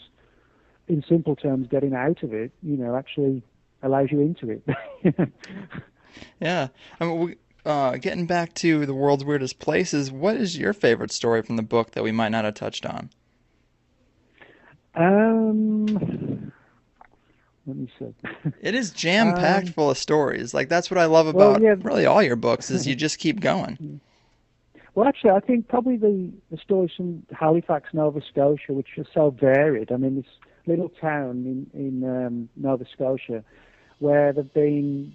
in simple terms, getting out of it, actually allows you into it. Yeah. I mean, getting back to the world's weirdest places, what is your favorite story from the book that we might not have touched on? Let me see. It is jam-packed full of stories. That's what I love about really all your books, is you just keep going. Well, actually, I think probably the stories from Halifax, Nova Scotia, which are so varied. I mean, this little town in Nova Scotia, where there have been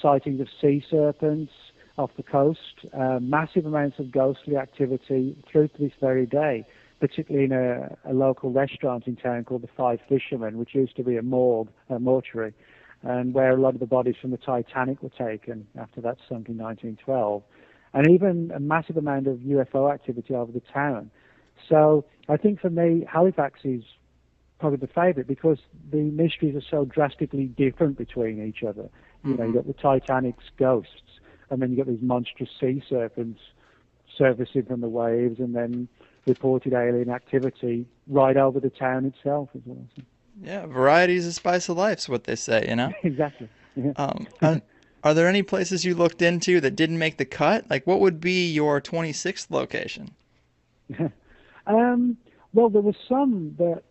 sightings of sea serpents off the coast, massive amounts of ghostly activity through to this very day, particularly in a local restaurant in town called the Five Fishermen, which used to be a morgue, a mortuary, and where a lot of the bodies from the Titanic were taken after that sunk in 1912, and even a massive amount of UFO activity over the town. So I think for me, Halifax is probably the favourite because the mysteries are so drastically different between each other. You know, you've got the Titanic's ghosts, and then you've got these monstrous sea serpents surfacing from the waves, and then reported alien activity right over the town itself as well. So. Yeah, variety is the spice of life, is what they say, you know? Exactly. Yeah. Are there any places you looked into that didn't make the cut? Like, what would be your 26th location? Well, there were some that,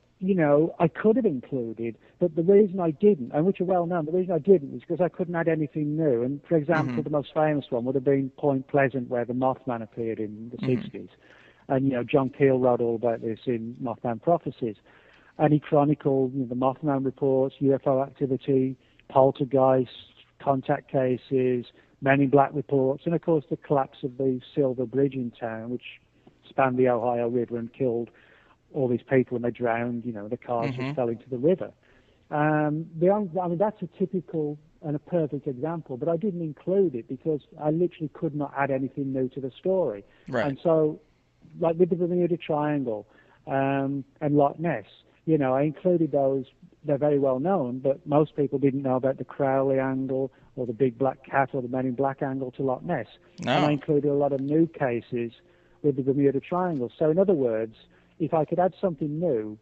I could have included, but the reason I didn't, and which are well known, the reason I didn't was because I couldn't add anything new. And, for example, the most famous one would have been Point Pleasant, where the Mothman appeared in the 60s. And, John Keel wrote all about this in Mothman Prophecies. And he chronicled the Mothman reports, UFO activity, poltergeists, contact cases, Men in Black reports, and, of course, the collapse of the Silver Bridge in town, which spanned the Ohio River and killed all these people, and they drowned. The cars just fell into the river. That's a typical and a perfect example, but I didn't include it because I literally could not add anything new to the story. Right. And so, like with the Bermuda Triangle and Loch Ness, I included those. They're very well known, but most people didn't know about the Crowley angle or the Big Black Cat or the Men in Black angle to Loch Ness. No. And I included a lot of new cases with the Bermuda Triangle. So in other words, if I could add something new,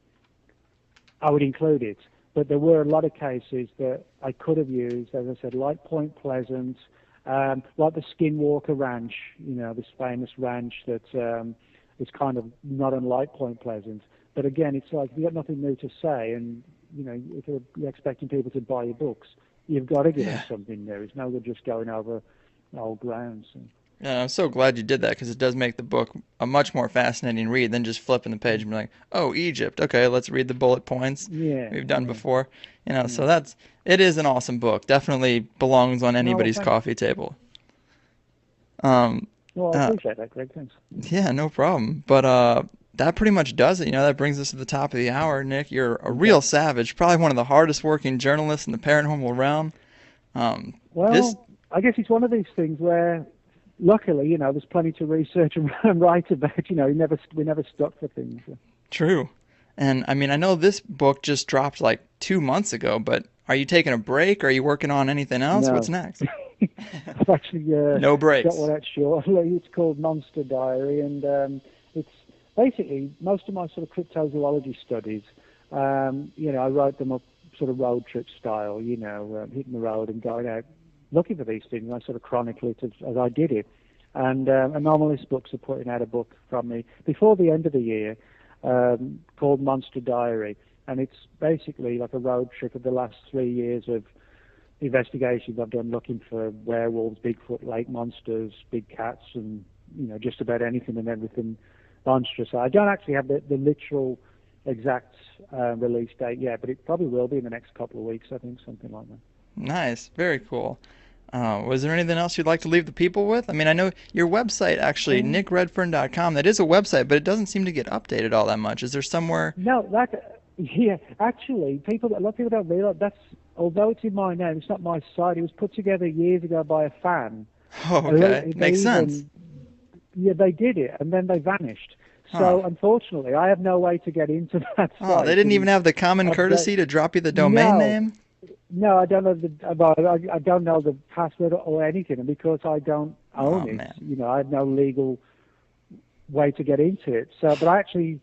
I would include it. But there were a lot of cases that I could have used, as I said, like Point Pleasant, like the Skinwalker Ranch, this famous ranch that is kind of not unlike Point Pleasant. But again, it's like you've got nothing new to say, and if you're expecting people to buy your books, you've got to give them something new. It's no good just going over old ground. So. Yeah, I'm so glad you did that because it does make the book a much more fascinating read than just flipping the page and be like, oh, Egypt. Okay, let's read the bullet points we've done before. So it is an awesome book. Definitely belongs on anybody's coffee table. Well, I appreciate that, Greg. Thanks. Yeah, no problem. But that pretty much does it. That brings us to the top of the hour. Nick, you're a real savage. Probably one of the hardest working journalists in the paranormal realm. I guess it's one of these things where, luckily, there's plenty to research and write about. We never stuck for things. True. And, I know this book just dropped like 2 months ago, but are you taking a break? Are you working on anything else? No. What's next? I've actually no breaks. got one out shortly. It's called Monster Diary, and it's basically most of my sort of cryptozoology studies. I wrote them up sort of road trip style, hitting the road and going out looking for these things. I sort of chronicle it as I did it. And Anomalist Books are putting out a book from me before the end of the year called Monster Diary. And it's basically like a road trip of the last 3 years of investigations I've done looking for werewolves, Bigfoot, lake monsters, big cats, and, just about anything and everything monstrous. I don't actually have the literal exact release date yet, but it probably will be in the next couple of weeks, I think, something like that. Nice. Very cool. Was there anything else you'd like to leave the people with? I know your website, actually, nickredfern.com, that is a website, but it doesn't seem to get updated all that much. Is there somewhere... No, actually, a lot of people don't realize although it's in my name, it's not my site. It was put together years ago by a fan. Oh, okay. Makes sense. Yeah, they did it, and then they vanished. So, unfortunately, I have no way to get into that site. Oh, they didn't even have the common courtesy to drop you the domain name? No, I don't know I don't know the password or anything, and because I don't own it, man. I have no legal way to get into it. So, but I actually